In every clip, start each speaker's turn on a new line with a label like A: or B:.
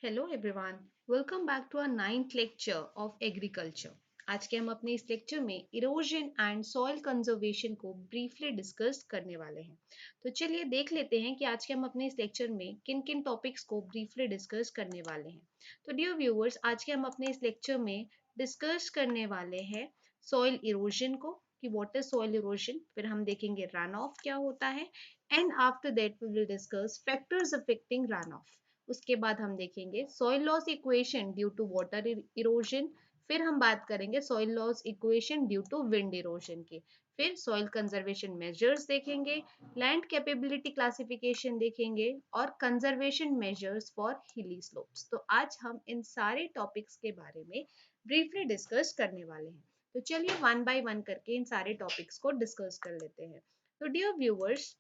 A: Hello everyone, welcome back to our ninth lecture of agriculture. आज के हम अपने इस लेक्चर में इरोजन एंड सॉइल कंजर्वेशन को ब्रीफली डिस्कस करने वाले हैं। तो चलिए देख लेते हैं कि आज के हम अपने इस लेक्चर में किन किन टॉपिक्स को ब्रीफली डिस्कस करने वाले हैं। तो डियर व्यूअर्स, आज के हम अपने इस लेक्चर में डिस्कस करने वाले हैं सॉइल इरोजन को, कि व्हाट इज सॉइल इरोजन। फिर हम देखेंगे रन ऑफ क्या होता है, and after that we will discuss factors affecting run of. उसके बाद हम देखेंगे soil loss equation due to water erosion. फिर हम बात करेंगे soil loss equation due to wind erosion की। फिर सॉइल कंजर्वेशन मेजर्स देखेंगे, लैंड कैपेबिलिटी क्लासिफिकेशन देखेंगे और conservation measures for hilly slopes. तो आज हम इन सारे टॉपिक्स के बारे में ब्रीफली डिस्कस करने वाले हैं। तो चलिए वन बाय वन करके इन सारे टॉपिक्स को डिस्कस कर लेते हैं। तो डियर व्यूअर्स,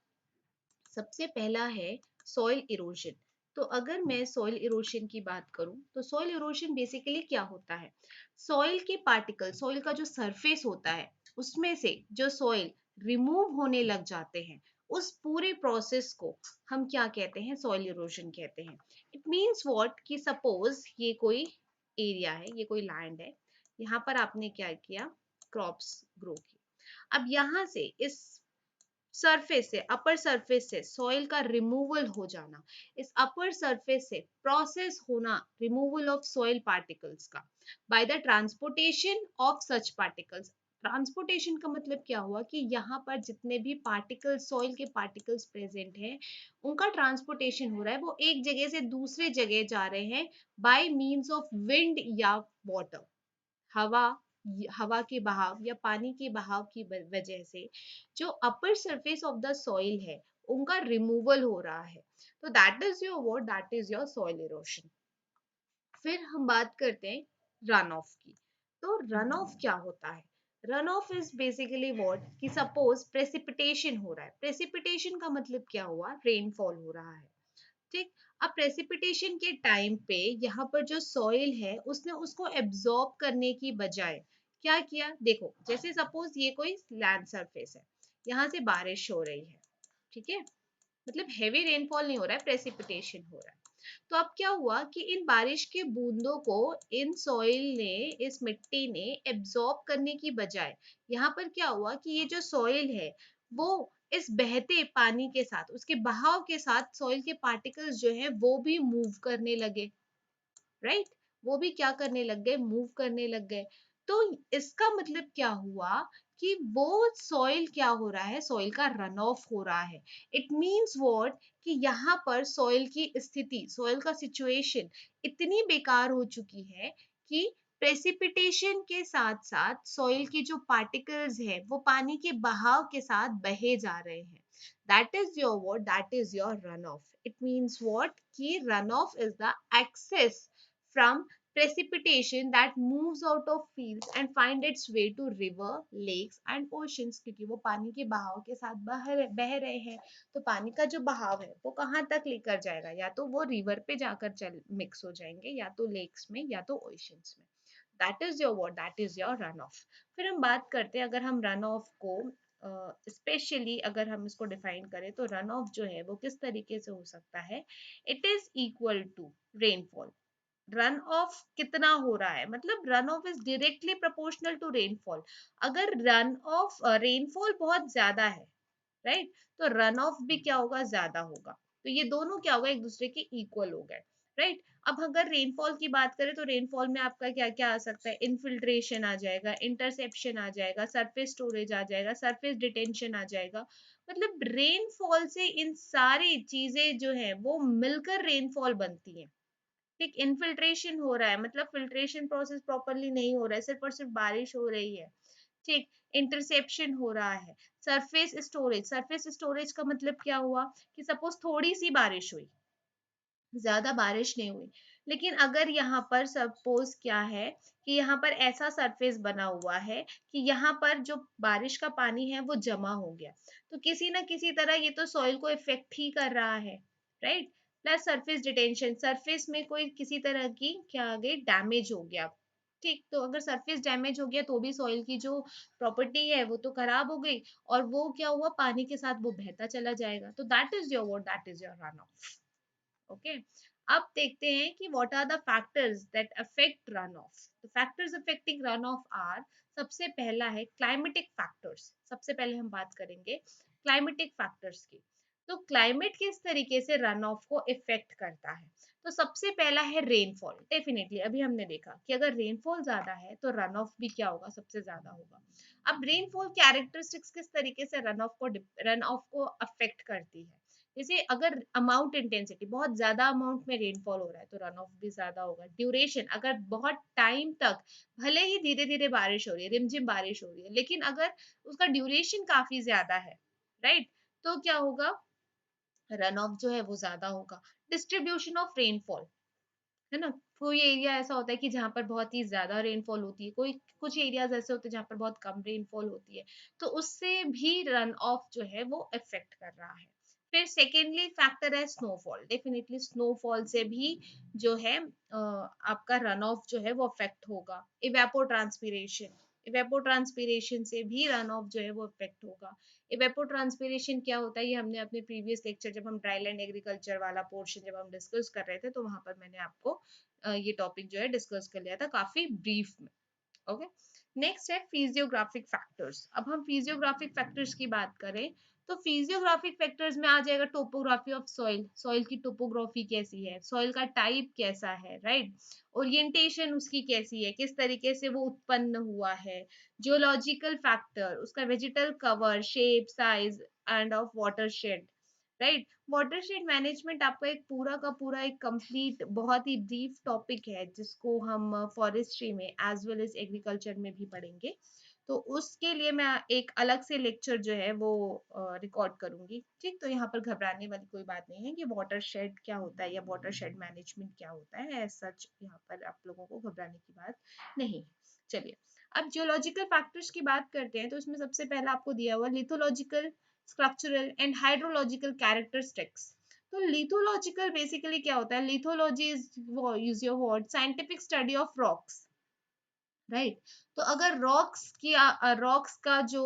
A: सबसे पहला है सॉइल इरोजन। तो अगर मैं सॉइल इरोजन की बात करूं तो सॉइल इरोजन बेसिकली क्या होता है। सॉइल के पार्टिकल, सॉइल का जो सरफेस होता है उसमें से जो सॉइल रिमूव होने लग जाते हैं, उस पूरे प्रोसेस को हम क्या कहते हैं, सॉइल इरोजन कहते हैं। इट मीन्स व्हाट, कि सपोज ये कोई एरिया है, ये कोई लैंड है, यहाँ पर आपने क्या किया, क्रॉप्स ग्रो की। अब यहाँ से इस सरफेस से, अपर सरफेस से सॉइल का रिमूवल हो जाना, इस अपर सरफेस से प्रोसेस होना रिमूवल ऑफ सॉइल पार्टिकल्स का by the transportation of such particles. Transportation का मतलब क्या हुआ कि यहाँ पर जितने भी पार्टिकल्स, सॉइल के पार्टिकल्स प्रेजेंट हैं, उनका ट्रांसपोर्टेशन हो रहा है, वो एक जगह से दूसरे जगह जा रहे हैं बाय मीन्स ऑफ विंड या वाटर। हवा, हवा के बहाव या पानी के बहाव की वजह से जो upper surface of the soil है उनका रिमूवल हो रहा है। तो that is your what, that is your soil erosion. फिर हम बात करते हैं रन ऑफ की। तो रन ऑफ क्या होता है। Run of is basically what, कि सपोज प्रेसिपिटेशन हो रहा है। प्रेसिपिटेशन का मतलब क्या हुआ, रेनफॉल हो रहा है। ठीक। अब प्रेसिपिटेशन के टाइम पे यहाँ पर जो सॉइल है उसने उसको एब्जॉर्ब करने की बजाय क्या किया, देखो जैसे सपोज ये कोई लैंड सरफेस है, यहाँ से बारिश हो रही है, ठीक है, मतलब हेवी रेनफॉल नहीं हो रहा है, प्रेसिपिटेशन हो रहा है। तो अब क्या हुआ कि इन बारिश के बूंदों को इन सॉइल ने, इस मिट्टी ने एब्जॉर्ब करने की बजाय यहाँ पर क्या हुआ कि ये जो सॉइल है वो इस बहते पानी के साथ, उसके बहाव के साथ सॉइल के पार्टिकल्स जो है वो भी मूव करने लगे। राइट, वो भी क्या करने लग गए, मूव करने लग गए। तो इसका मतलब क्या हुआ कि वो सॉइल क्या हो रहा है, सॉइल का रन ऑफ हो रहा है। इट मीन्स व्हाट, कि यहाँ पर सॉइल की स्थिति, सॉइल का सिचुएशन इतनी बेकार हो चुकी है कि प्रेसिपिटेशन के साथ साथ सॉइल की जो पार्टिकल्स है वो पानी के बहाव के साथ बहे जा रहे हैं। That is your what, that is your run off. It means what, कि run of is the excess from precipitation that moves out of fields and find its way to river, lakes and oceans। क्योंकि वो पानी के बहाव के साथ बह रहे हैं, तो पानी का जो बहाव है वो कहाँ तक लेकर जाएगा, या तो वो रिवर पे जाकर चल मिक्स हो जाएंगे, या तो लेक्स में, या तो ओशंस में। That is your what, that is your run of. फिर हम बात करते हैं, अगर हम रन ऑफ को स्पेशली अगर हम इसको डिफाइन करें तो रन ऑफ जो है वो किस तरीके से हो सकता है। It is equal to rainfall. Runoff कितना हो रहा है, मतलब run of is directly proportional to rainfall. अगर रन ऑफ रेनफॉल बहुत ज्यादा है, राइट, तो रन ऑफ भी क्या होगा, ज्यादा होगा। तो ये दोनों क्या होगा, एक दूसरे के इक्वल हो गए। राइट। अब अगर रेनफॉल की बात करें तो रेनफॉल में आपका क्या क्या आ सकता है, इनफिल्ट्रेशन आ जाएगा, इंटरसेप्शन आ जाएगा, सरफेस स्टोरेज आ जाएगा, सरफेस डिटेंशन आ जाएगा। मतलब रेनफॉल से इन सारी चीजें जो है वो मिलकर रेनफॉल बनती है। ठीक, इनफिल्ट्रेशन हो रहा है, मतलब फिल्ट्रेशन प्रोसेस प्रॉपरली नहीं हो रहा है, सिर्फ और सिर्फ बारिश हो रही है। ठीक, इंटरसेप्शन हो रहा है। सरफेस स्टोरेज, सरफेस स्टोरेज का मतलब क्या हुआ कि सपोज थोड़ी सी बारिश हुई, ज्यादा बारिश नहीं हुई, लेकिन अगर यहाँ पर सपोज क्या है कि यहाँ पर ऐसा सरफेस बना हुआ है कि यहाँ पर जो बारिश का पानी है वो जमा हो गया, तो किसी ना किसी तरह ये तो सॉइल को इफेक्ट ही कर रहा है। Right. Plus surface detention, surface में कोई किसी तरह की क्या आ गई, डैमेज हो गया। ठीक, तो अगर सरफेस डैमेज हो गया तो भी सॉइल की जो प्रॉपर्टी है वो तो खराब हो गई, और वो क्या हुआ, पानी के साथ वो बहता चला जाएगा। तो that is your what, that is your run off. Okay. अब देखते हैं कि what are the factors that affect run off. तो factors affecting run off are, सबसे पहला है क्लाइमेटिक फैक्टर्स। सबसे पहले हम बात करेंगे क्लाइमेटिक फैक्टर्स की। तो क्लाइमेट किस तरीके से रन ऑफ को इफेक्ट करता है? तो सबसे पहला है रेनफॉल। डेफिनेटली अभी हमने देखा कि अगर रेनफॉल ज्यादा है तो रन ऑफ भी क्या होगा, सबसे ज्यादा होगा। अब रेनफॉल कैरेक्टरिस्टिक्स किस तरीके से रन ऑफ को अफेक्ट करती है? जैसे अगर अमाउंट इंटेंसिटी बहुत ज्यादा अमाउंट में रेनफॉल हो रहा है तो रन ऑफ भी ज्यादा होगा। ड्यूरेशन, अगर बहुत टाइम तक भले ही धीरे धीरे बारिश हो रही है, रिमझिम बारिश हो रही है, लेकिन अगर उसका ड्यूरेशन काफी ज्यादा है, राइट, तो क्या होगा, रन ऑफ जो है वो ज्यादा होगा। डिस्ट्रीब्यूशन ऑफ रेनफॉल, है ना, कोई एरिया ऐसा होता है कि जहाँ पर बहुत ही ज्यादा रेनफॉल होती है, कोई कुछ एरियाज ऐसे होते हैं जहाँ पर बहुत कम रेनफॉल होती है, तो उससे भी रन ऑफ जो है वो इफेक्ट कर रहा है। फिर सेकेंडली फैक्टर है स्नोफॉल। डेफिनेटली स्नोफॉल से भी जो है आपका रन ऑफ जो है वो अफेक्ट होगा। इवेपोट्रांसपिरेशन, इवेपोट्रांसपिरेशन से भी रन ऑफ जो है वो अफेक्ट होगा। इवेपोट्रांसपिरेशन क्या होता है, ये हमने अपने प्रीवियस लेक्चर जब हम ड्राईलैंड एग्रीकल्चर वाला पोर्शन जब हम डिस्कस कर रहे थे तो वहां पर मैंने आपको ये टॉपिक जो है डिस्कस कर लिया था काफी ब्रीफ में। ओके, नेक्स्ट है फिजियोग्राफिक फैक्टर्स। अब हम फिजियोग्राफिक फैक्टर्स की बात करें तो फिजियोग्राफिक फैक्टर्स में आ जाएगा टोपोग्राफी ऑफ सॉइल। सॉइल की टोपोग्राफी कैसी है, सॉइल का टाइप कैसा है, राइट, ओरिएंटेशन उसकी कैसी है, किस तरीके से वो उत्पन्न हुआ है। जियोलॉजिकल फैक्टर, उसका vegetal cover, shape, size and of watershed, right. Watershed management आपका एक पूरा का पूरा एक कंप्लीट बहुत ही ब्रीफ टॉपिक है जिसको हम फॉरेस्ट्री में एज वेल एज एग्रीकल्चर में भी पढ़ेंगे। तो उसके लिए मैं एक अलग से लेक्चर जो है वो रिकॉर्ड करूंगी, ठीक। तो यहाँ पर घबराने वाली कोई बात नहीं है कि वाटरशेड क्या होता है या वाटरशेड मैनेजमेंट क्या होता है, एज सच यहाँ पर आप लोगों को घबराने की बात नहीं है। चलिए, अब जियोलॉजिकल फैक्टर्स की बात करते हैं तो इसमें सबसे पहला आपको दिया हुआ lithological, structural and hydrological characteristics. तो लिथोलॉजिकल बेसिकली क्या होता है, lithology is your word scientific study of rocks, right. तो अगर रॉक्स का जो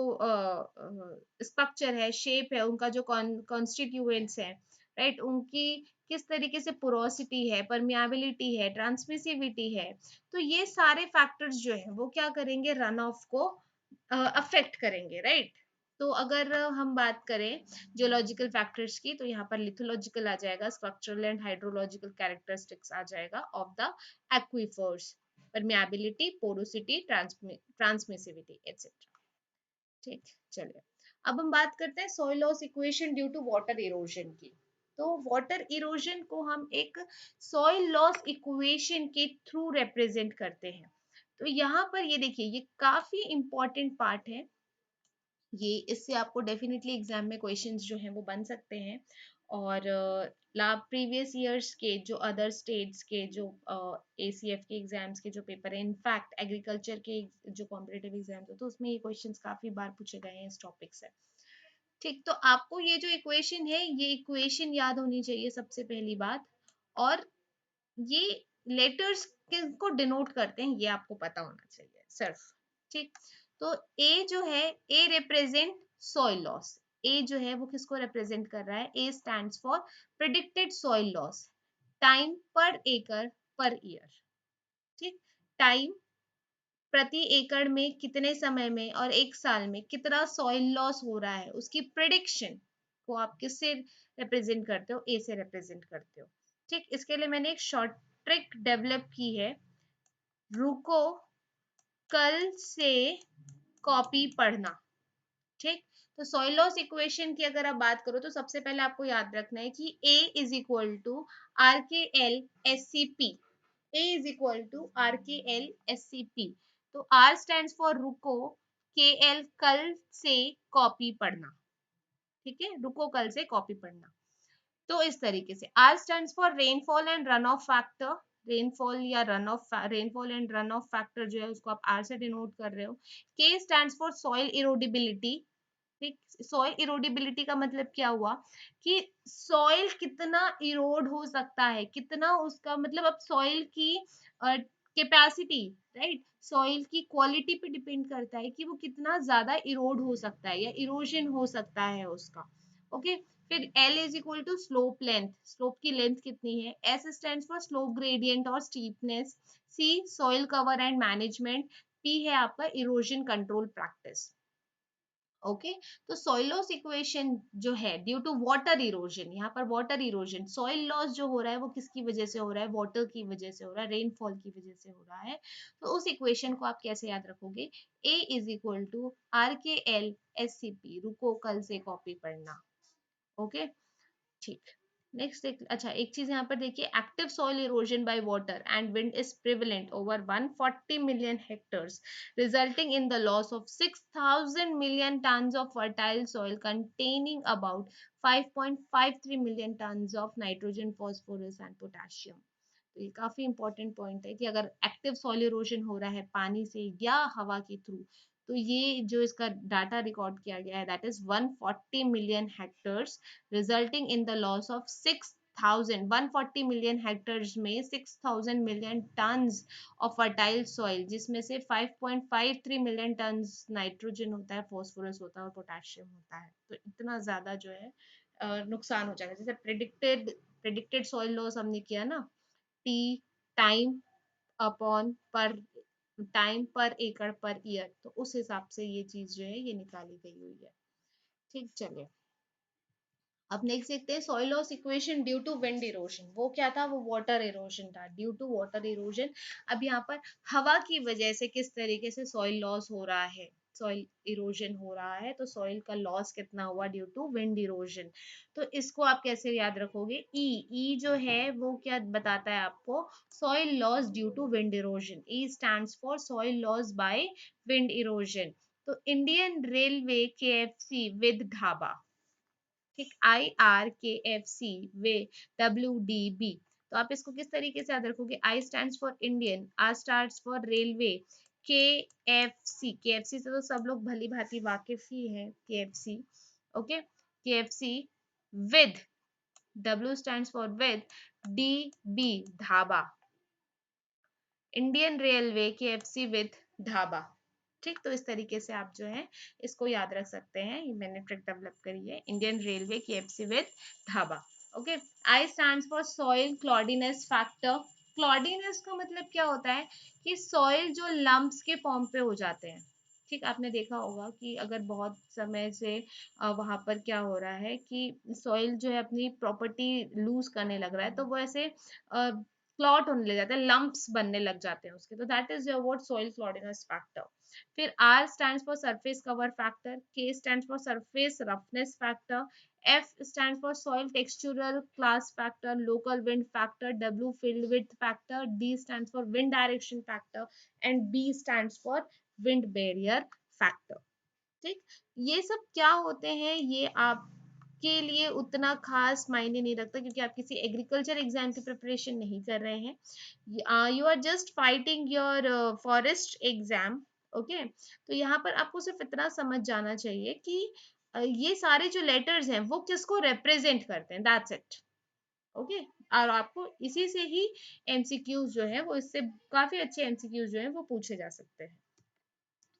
A: स्ट्रक्चर है, शेप है, उनका जो कॉन्स्टिट्यूएंट्स है, राइट, उनकी किस तरीके से पोरोसिटी है, परमियाबिलिटी है, ट्रांसमिसिविटी है, तो ये सारे फैक्टर्स जो है वो क्या करेंगे, रन ऑफ को अफेक्ट करेंगे, राइट। तो अगर हम बात करें जियोलॉजिकल फैक्टर्स की तो यहाँ पर लिथोलॉजिकल आ जाएगा, स्ट्रक्चरल एंड हाइड्रोलॉजिकल कैरेक्टरिस्टिक्स आ जाएगा of the aquifers, permeability, porosity, transmissivity, etc. ठीक, चलिए, अब हम बात करते हैं soil loss equation due to water erosion की। तो वाटर इरोजन को हम एक सॉइल लॉस इक्वेशन के थ्रू रिप्रेजेंट करते हैं। तो यहाँ पर ये देखिए, ये काफी इंपॉर्टेंट पार्ट है, ये इससे आपको डेफिनेटली एग्जाम में क्वेश्चंस जो हैं वो बन सकते हैं। और प्रीवियस ईयर्स के जो अदर स्टेट्स के जो एसीएफ के एग्जाम्स के जो पेपर है, इनफैक्ट एग्रीकल्चर के जो कॉम्पिटेटिव एग्जाम्स होते हैं उसमें ये क्वेश्चंस काफी बार पूछे गए हैं इस टॉपिक से, ठीक। तो आपको ये जो इक्वेशन है ये इक्वेशन याद होनी चाहिए सबसे पहली बात। और ये लेटर्स किसको डिनोट करते हैं ये आपको पता होना चाहिए सिर्फ, ठीक। तो ए जो है, ए रिप्रेजेंट सॉइल लॉस। ए जो है वो किसको रिप्रेजेंट कर रहा है, ए stands for predicted soil loss, time पर एकड़ पर ईयर, ठीक। टाइम, प्रति एकड़ में कितने समय में और एक साल में कितना सॉइल लॉस हो रहा है, उसकी प्रिडिक्शन को आप किससे रिप्रेजेंट करते हो, ए से रिप्रेजेंट करते हो, ठीक। इसके लिए मैंने एक शॉर्ट ट्रिक डेवलप की है, रुको कल से कॉपी पढ़ना, ठीक। तो सॉइल लॉस इक्वेशन की अगर आप बात करो तो सबसे पहले आपको याद रखना है कि A is equal to R K L S C P, A is equal to R K L S C P. तो R स्टैंड फॉर रुको, के एल कल से कॉपी पढ़ना, ठीक है, रुको कल से कॉपी पढ़ना। तो इस तरीके से R stand for rainfall and run of factor, rainfall and run of factor जो है उसको आप R से डिनोट कर रहे हो। K स्टैंड फॉर सॉइल इरोडिबिलिटी, ठीक। सॉइल इरोडिबिलिटी का मतलब क्या हुआ कि सॉइल कितना इरोड हो सकता है, कितना उसका मतलब, अब सॉइल की कैपेसिटी, राइट, सॉइल की क्वालिटी पे डिपेंड करता है कि वो कितना ज्यादा इरोड हो सकता है या इरोजन हो सकता है उसका, ओके। फिर L is equal to slope length, slope की लेंथ कितनी है। S stand for slope gradient और steepness. C soil cover and management. P है आपका इरोजन कंट्रोल प्रैक्टिस। ओके तो सॉइल लॉस इक्वेशन जो है ड्यू टू वाटर इरोजन, यहाँ पर वाटर इरोजन, सॉइल लॉस जो हो रहा है वो किसकी वजह से हो रहा है, वाटर की वजह से हो रहा है, रेनफॉल की वजह से हो रहा है। तो उस इक्वेशन को आप कैसे याद रखोगे, A is equal to RKL SCP। रुको कल से कॉपी पढ़ना। ओके ठीक। नेक्स्ट एक अच्छा एक चीज यहाँ पर देखिए, active soil erosion by water and wind is prevalent over 140 million hectares, resulting in the loss of 6000 million tons of fertile soil containing about 5.53 million tons of nitrogen, phosphorus and potassium. तो ये काफी important point है कि अगर active soil erosion हो रहा है पानी से या हवा के थ्रू, तो ये जो इसका डाटा रिकॉर्ड किया गया है that is 140 million hectares, resulting in the loss of 6000, 140 million hectares में 6000 million tons of fertile soil, जिसमें से 5.53 मिलियन टन्स नाइट्रोजन होता है, फॉस्फोरस होता है और पोटेशियम होता है। तो इतना ज्यादा जो है नुकसान हो जाएगा। जैसे प्रेडिक्टेड सॉइल लॉस हमने किया ना, टी टाइम अपॉन पर टाइम पर एकड़ पर ईयर, तो उस हिसाब से ये चीज जो है ये निकाली गई हुई है। ठीक चलिए अब नेक्स्ट देखते हैं soil loss equation due to wind erosion. वो क्या था, वो वाटर इरोजन था, ड्यू टू वाटर इरोजन। अब यहाँ पर हवा की वजह से किस तरीके से सॉइल लॉस हो रहा है, सॉइल इरोजन हो रहा है, तो सॉइल का लॉस कितना हुआ ड्यू टू विंड इरोजन। तो इसको आप कैसे याद रखोगे, ई जो है वो क्या बताता है आपको, soil loss due to wind erosion. E stands for soil loss by wind erosion. तो Indian railway KFC with dhaba, ठीक, IRKFC वे WDB। तो आप इसको किस तरीके से याद रखोगे, I stands for Indian, R stands for railway, KFC से तो सब लोग भली भांति वाकिफ ही है, KFC। Okay KFC with, W stands for with, DB dhaba, Indian railway KFC with dhaba. ठीक तो इस तरीके से आप जो है इसको याद रख सकते हैं, ये मैंने ट्रिक डेवलप करी है, Indian railway KFC with dhaba. Okay I stands for soil cloddiness factor. Cloddiness का मतलब क्या होता है कि सॉइल जो लम्प्स के फॉर्म पे हो जाते हैं। ठीक आपने देखा होगा कि अगर बहुत समय से वहां पर क्या हो रहा है कि सॉइल जो है अपनी प्रॉपर्टी लूज करने लग रहा है, तो वो ऐसे क्लॉट होने लग जाते हैं, लंप्स बनने लग जाते हैं उसके, तो that is your what soil cloddiness factor. फिर R stands for surface cover factor, K stands for surface roughness factor, F stands for soil textural class factor, local wind factor, W field width factor, D stands for wind direction factor and B stands for wind barrier factor. ठीक ये सब क्या होते हैं ये आपके लिए उतना खास मायने नहीं रखता, क्योंकि आप किसी एग्रीकल्चर एग्जाम की प्रिपरेशन नहीं कर रहे हैं, you are just fighting your forest exam. Okay तो यहाँ पर आपको सिर्फ इतना समझ जाना चाहिए कि ये सारे जो लेटर्स हैं वो किसको रिप्रेजेंट करते हैं, दैट्स इट। ओके और आपको इसी से ही एमसीक्यूज जो है वो, इससे काफी अच्छे एमसीक्यूज जो है वो पूछे जा सकते हैं।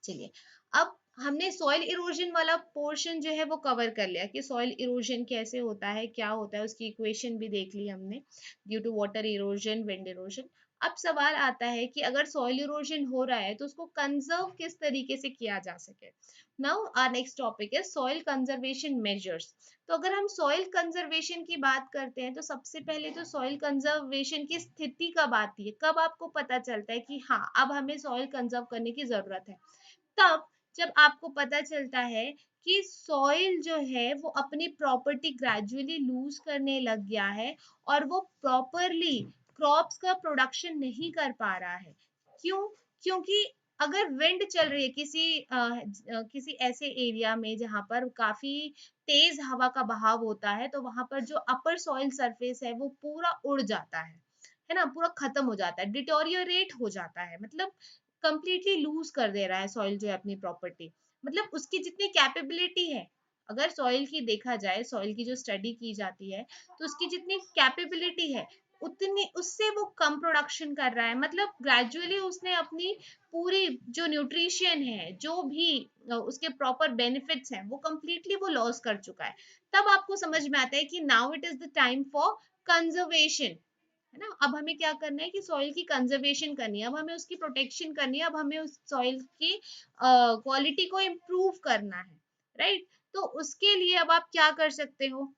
A: चलिए अब हमने सॉइल इरोजन वाला पोर्शन जो है वो कवर कर लिया कि सॉइल इरोजन कैसे होता है, क्या होता है, उसकी इक्वेशन भी देख ली हमने, due to water erosion, wind erosion. अब सवाल आता है कि अगर सॉइल इरोजन हो रहा है तो उसको कंजर्व किस तरीके से किया जा सके। नाउ आवर नेक्स्ट टॉपिक है सॉइल कंजर्वेशन मेजर्स। तो अगर हम सॉइल कंजर्वेशन की बात करते हैं तो सबसे पहले तो सॉइल कंजर्वेशन की स्थिति कब आती है, कब आपको पता चलता है कि हाँ अब हमें सॉइल कंजर्व करने की जरूरत है, तब जब आपको पता चलता है कि सॉइल जो है वो अपनी प्रॉपर्टी ग्रेजुअली लूज करने लग गया है और वो प्रॉपरली क्रॉप्स का प्रोडक्शन नहीं कर पा रहा है। क्यों, क्योंकि अगर विंड चल रही है किसी ऐसे एरिया में जहां पर काफी तेज हवा का बहाव होता है, तो वहां पर जो अपर सॉइल सरफेस है वो पूरा उड़ जाता है ना, पूरा खत्म हो जाता है, डिटोरियोरेट हो जाता है, मतलब कंप्लीटली लूज कर दे रहा है सॉइल जो है अपनी प्रॉपर्टी, मतलब उसकी जितनी कैपेबिलिटी है, अगर सॉइल की देखा जाए, सॉइल की जो स्टडी की जाती है तो उसकी जितनी कैपेबिलिटी है उतनी उससे वो कम प्रोडक्शन कर रहा है, मतलब ग्रेजुअली उसने अपनी पूरी जो न्यूट्रिशन है, जो भी उसके प्रॉपर बेनिफिट्स हैं, वो कंप्लीटली वो लॉस कर चुका है। तब आपको समझ में आता है कि now it is the time for conservation, है ना। अब हमें क्या करना है कि सॉइल की कंजर्वेशन करनी है, अब हमें उसकी प्रोटेक्शन करनी है, अब हमें उस सॉइल की क्वालिटी को इम्प्रूव करना है, राइट। तो उसके लिए अब आप क्या कर सकते हो,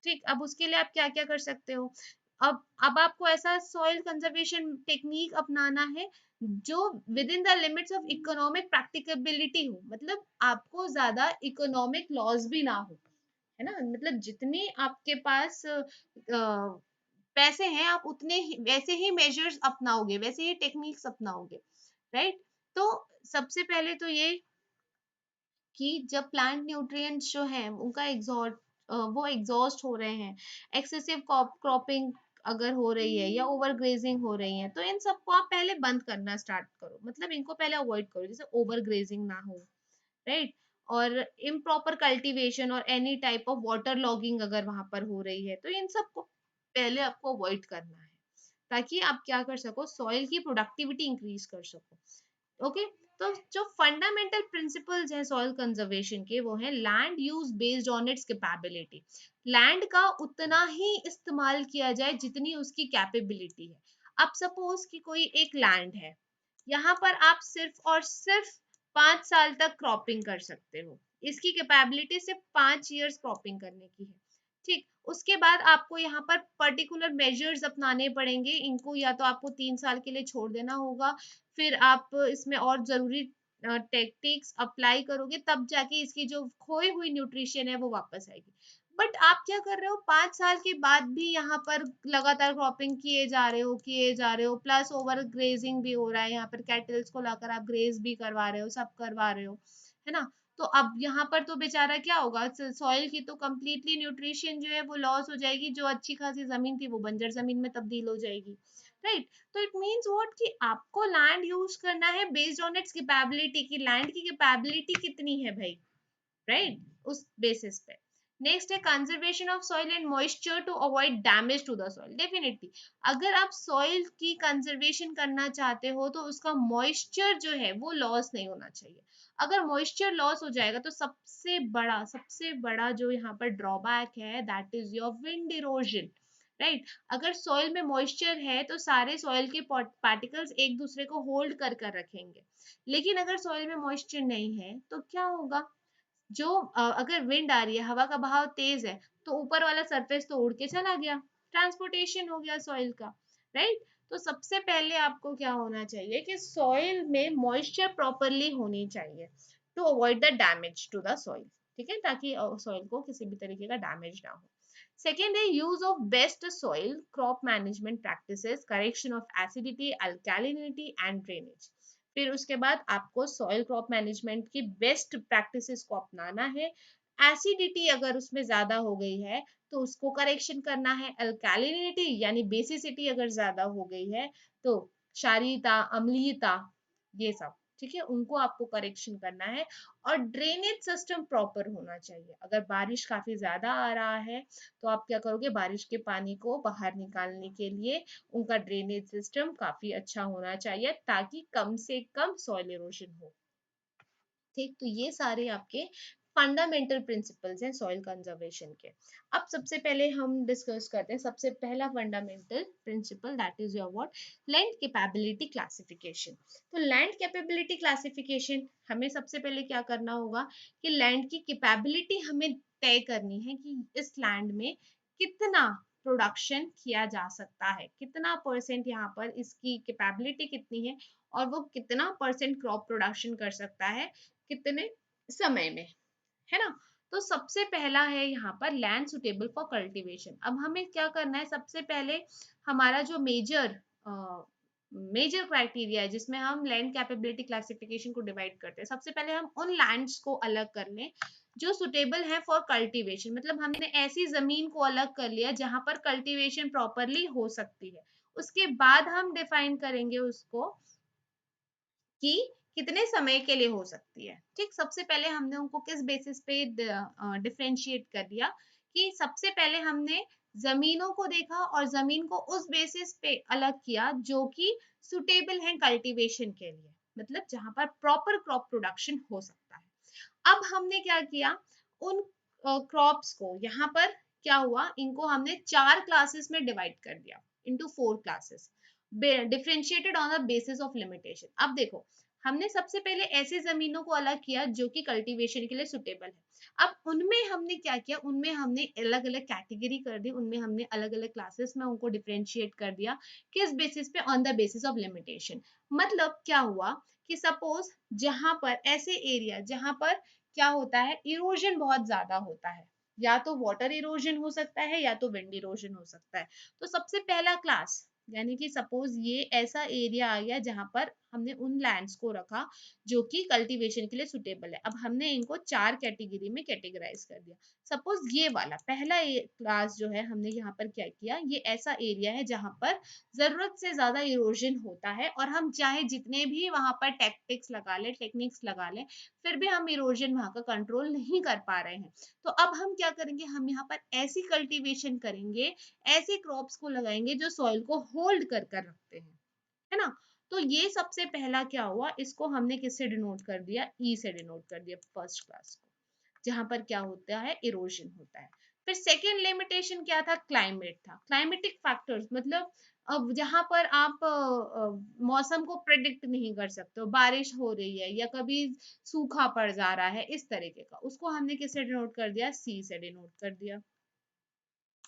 A: ठीक, अब उसके लिए आप क्या क्या कर सकते हो। अब आपको ऐसा सॉइल कंजर्वेशन टेक्निक अपनाना है जो within the limits of economic practicability हो, मतलब आपको ज्यादा इकोनॉमिक लॉस भी ना हो, है ना। मतलब जितने आपके पास पैसे हैं, आप उतने ही वैसे ही मेजर्स अपनाओगे, वैसे ही टेक्निक्स अपनाओगे, राइट। तो सबसे पहले तो ये कि जब प्लांट न्यूट्रिएंट्स जो है उनका वो एग्जॉस्ट हो रहे हैं, एक्सेसिव क्रॉपिंग अगर हो रही है या ओवर ग्रेजिंग हो रही है, तो इन सबको आप पहले बंद करना स्टार्ट करो, मतलब इनको पहले अवॉइड करो, जैसे ओवर ग्रेजिंग ना हो, राइट। और इम्प्रॉपर कल्टीवेशन और any type of water logging अगर वहां पर हो रही है, तो इन सबको पहले आपको अवॉइड करना है, ताकि आप क्या कर सको, सॉइल की प्रोडक्टिविटी इंक्रीज कर सको। ओके। तो जो फंडामेंटल प्रिंसिपल्स हैं सॉइल कंजर्वेशन के, वो है land use based on its capability, land का उतना ही इस्तेमाल किया जाए जितनी उसकी कैपेबिलिटी है। अब सपोज कि कोई एक लैंड है, यहाँ पर आप सिर्फ और सिर्फ 5 साल तक क्रॉपिंग कर सकते हो, इसकी कैपेबिलिटी सिर्फ 5 इयर्स क्रॉपिंग करने की है, ठीक। उसके बाद आपको यहाँ पर पर्टिकुलर मेजर्स अपनाने पड़ेंगे, इनको या तो आपको 3 साल के लिए छोड़ देना होगा, फिर आप इसमें और जरूरी टेक्टिक्स अप्लाई करोगे, तब जाके इसकी जो खोई हुई न्यूट्रिशन है वो वापस आएगी। बट आप क्या कर रहे हो, 5 साल के बाद भी यहाँ पर लगातार क्रॉपिंग किए जा रहे हो, प्लस ओवर ग्रेजिंग भी हो रहा है, यहाँ पर कैटल्स को लाकर आप ग्रेज भी करवा रहे हो, सब करवा रहे हो, है ना। तो अब यहाँ पर तो बेचारा क्या होगा, सॉइल की तो कंप्लीटली न्यूट्रिशन जो है वो लॉस हो जाएगी, जो अच्छी खासी जमीन थी वो बंजर जमीन में तब्दील हो जाएगी, राइट। तो इट मीन्स व्हाट कि आपको लैंड यूज करना है बेस्ड ऑन इट्स कैपेबिलिटी, की लैंड की कैपेबिलिटी कितनी है भाई, राइट, उस बेसिस पे। नेक्स्ट है conservation of soil and moisture to avoid damage to the soil, definitely अगर आप सॉइल की कंजर्वेशन करना चाहते हो तो उसका मॉइस्चर जो है वो लॉस नहीं होना चाहिए। अगर मॉइस्चर लॉस हो जाएगा तो सबसे बड़ा जो यहाँ पर ड्रॉबैक है, that is your wind erosion, right. अगर सॉइल में मॉइस्चर है तो सारे सॉइल के पार्टिकल्स एक दूसरे को होल्ड कर कर रखेंगे, लेकिन अगर सॉइल में मॉइस्चर नहीं है तो क्या होगा, जो अगर विंड आ रही है, हवा का बहाव तेज है, तो ऊपर वाला सरफेस तो उड़ के चला गया, ट्रांसपोर्टेशन हो गया सॉइल का, राइट। तो सबसे पहले आपको क्या होना चाहिए कि सॉइल में मॉइस्चर प्रॉपरली होनी चाहिए to avoid the damage to the soil, ठीक है, ताकि सॉइल को किसी भी तरीके का डैमेज ना हो। सेकेंड है use of best soil crop management practices, correction of acidity, alkalinity and drainage. फिर उसके बाद आपको सॉइल क्रॉप मैनेजमेंट की बेस्ट प्रैक्टिसेस को अपनाना है। एसिडिटी अगर उसमें ज्यादा हो गई है तो उसको करेक्शन करना है, अल्कैलिनिटी यानी बेसिसिटी अगर ज्यादा हो गई है तो क्षारीयता, अम्लीयता, ये सब, ठीक है, उनको आपको करेक्शन करना है। और ड्रेनेज सिस्टम प्रॉपर होना चाहिए, अगर बारिश काफी ज्यादा आ रहा है तो आप क्या करोगे, बारिश के पानी को बाहर निकालने के लिए उनका ड्रेनेज सिस्टम काफी अच्छा होना चाहिए, ताकि कम से कम सॉइल इरोजन हो, ठीक। तो ये सारे आपके फंडामेंटल प्रिंसिपल्स हैं सॉइल कंजर्वेशन के। अब सबसे पहले हम डिस्कस करते हैं सबसे पहला fundamental principle, that is your what, land capability classification. तो लैंड कैपेबिलिटी क्लासिफिकेशन, हमें सबसे पहले क्या करना होगा कि लैंड की कैपेबिलिटी हमें तय करनी है कि इस लैंड में कितना प्रोडक्शन किया जा सकता है, कितना परसेंट यहाँ पर इसकी कैपेबिलिटी कितनी है, और वो कितना परसेंट क्रॉप प्रोडक्शन कर सकता है कितने समय में, है ना। तो सबसे पहला है यहाँ पर लैंड सुटेबल फॉर कल्टीवेशन। अब हमें क्या करना है, सबसे पहले हमारा जो मेजर क्राइटेरिया है जिसमें हम लैंड कैपेबिलिटी क्लासिफिकेशन को डिवाइड करते हैं, सबसे पहले हम उन लैंड्स को अलग कर लें जो सुटेबल है फॉर कल्टीवेशन, मतलब हमने ऐसी जमीन को अलग कर लिया जहां पर कल्टीवेशन प्रॉपरली हो सकती है। उसके बाद हम डिफाइन करेंगे उसको कि कितने समय के लिए हो सकती है, ठीक। सबसे पहले हमने उनको किस बेसिस पे डिफरेंशिएट कर दिया कि सबसे पहले हमने जमीनों को देखा और जमीन को उस बेसिस पे अलग किया जो कि सुटेबल है कल्टीवेशन के लिए, मतलब जहां पर प्रॉपर क्रॉप प्रोडक्शन हो सकता है। अब हमने क्या किया, उन क्रॉप्स को यहाँ पर क्या हुआ, इनको हमने 4 क्लासेस में डिवाइड कर दिया, into 4 classes, differentiated on the basis of limitation. अब देखो, हमने सबसे पहले ऐसी जमीनों को अलग किया जो कि कल्टीवेशन के लिए सुटेबल है। अब उनमें हमने क्या किया, उनमें हमने अलग अलग कैटेगरी कर दी, उनमें हमने अलग अलग क्लासेस में उनको डिफरेंशिएट कर दिया। किस बेसिस पे, on the basis of limitation. मतलब क्या हुआ कि सपोज जहां पर ऐसे एरिया जहां पर क्या होता है, इरोजन बहुत ज्यादा होता है, या तो वाटर इरोजन हो सकता है या तो विंड इरोजन हो सकता है। तो सबसे पहला क्लास, यानी कि सपोज ये ऐसा एरिया आ गया जहां पर हमने उन लैंड्स को रखा जो कि कल्टीवेशन के लिए सुटेबल है। अब हमने इनको 4 कैटेगरी में कैटेगराइज कर दिया। सपोज ये वाला पहला क्लास जो है, हमने यहाँ पर क्या किया, ये ऐसा एरिया है जहां पर जरूरत से ज्यादा इरोजन होता है, और हम चाहे जितने भी वहां पर टेक्निक्स लगा ले, फिर भी हम इरोजन वहां का कंट्रोल नहीं कर पा रहे हैं। तो अब हम क्या करेंगे, हम यहाँ पर ऐसी कल्टीवेशन करेंगे, ऐसे क्रॉप्स को लगाएंगे जो सॉइल को होल्ड कर कर रखते हैं, है ना। तो ये सबसे पहला क्या हुआ, इसको हमने किससे डिनोट कर दिया, ई से डिनोट कर दिया, फर्स्ट क्लास को, जहां पर क्या होता है, इरोजन होता है। फिर सेकेंड लिमिटेशन क्या था, क्लाइमेट था, क्लाइमेटिक फैक्टर्स, मतलब अब जहां पर आप मौसम को प्रिडिक्ट नहीं कर सकते हो, बारिश हो रही है या कभी सूखा पड़ जा रहा है, इस तरीके का, उसको हमने किससे डिनोट कर दिया, सी से डिनोट कर दिया।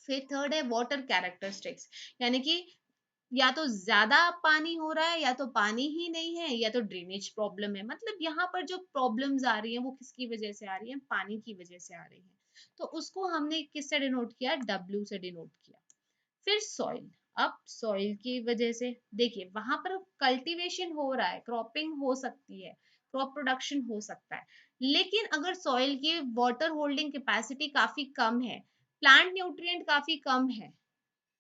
A: फिर थर्ड है वाटर कैरेक्टरिस्टिक्स, यानी कि या तो ज्यादा पानी हो रहा है, या तो पानी ही नहीं है, या तो ड्रेनेज प्रॉब्लम है। मतलब यहाँ पर जो प्रॉब्लम्स आ रही हैं वो किसकी वजह से आ रही है, पानी की वजह से आ रही है। तो उसको हमने किससे डिनोट किया, डब्ल्यू से डिनोट किया। फिर सॉइल, अब सॉइल की वजह से देखिए वहां पर कल्टीवेशन हो रहा है, क्रॉपिंग हो सकती है, क्रॉप प्रोडक्शन हो सकता है, लेकिन अगर सॉइल की वाटर होल्डिंग कैपेसिटी काफी कम है, प्लांट न्यूट्रिएंट काफी कम है,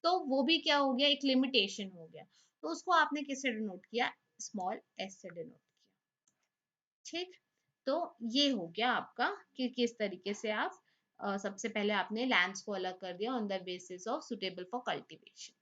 A: तो वो भी क्या हो गया, एक लिमिटेशन हो गया। तो उसको आपने किससे डिनोट किया, स्मॉल एस से डिनोट किया। ठीक, तो ये हो गया आपका कि किस तरीके से आप सबसे पहले आपने लैंड्स को अलग कर दिया on the basis of suitable for cultivation.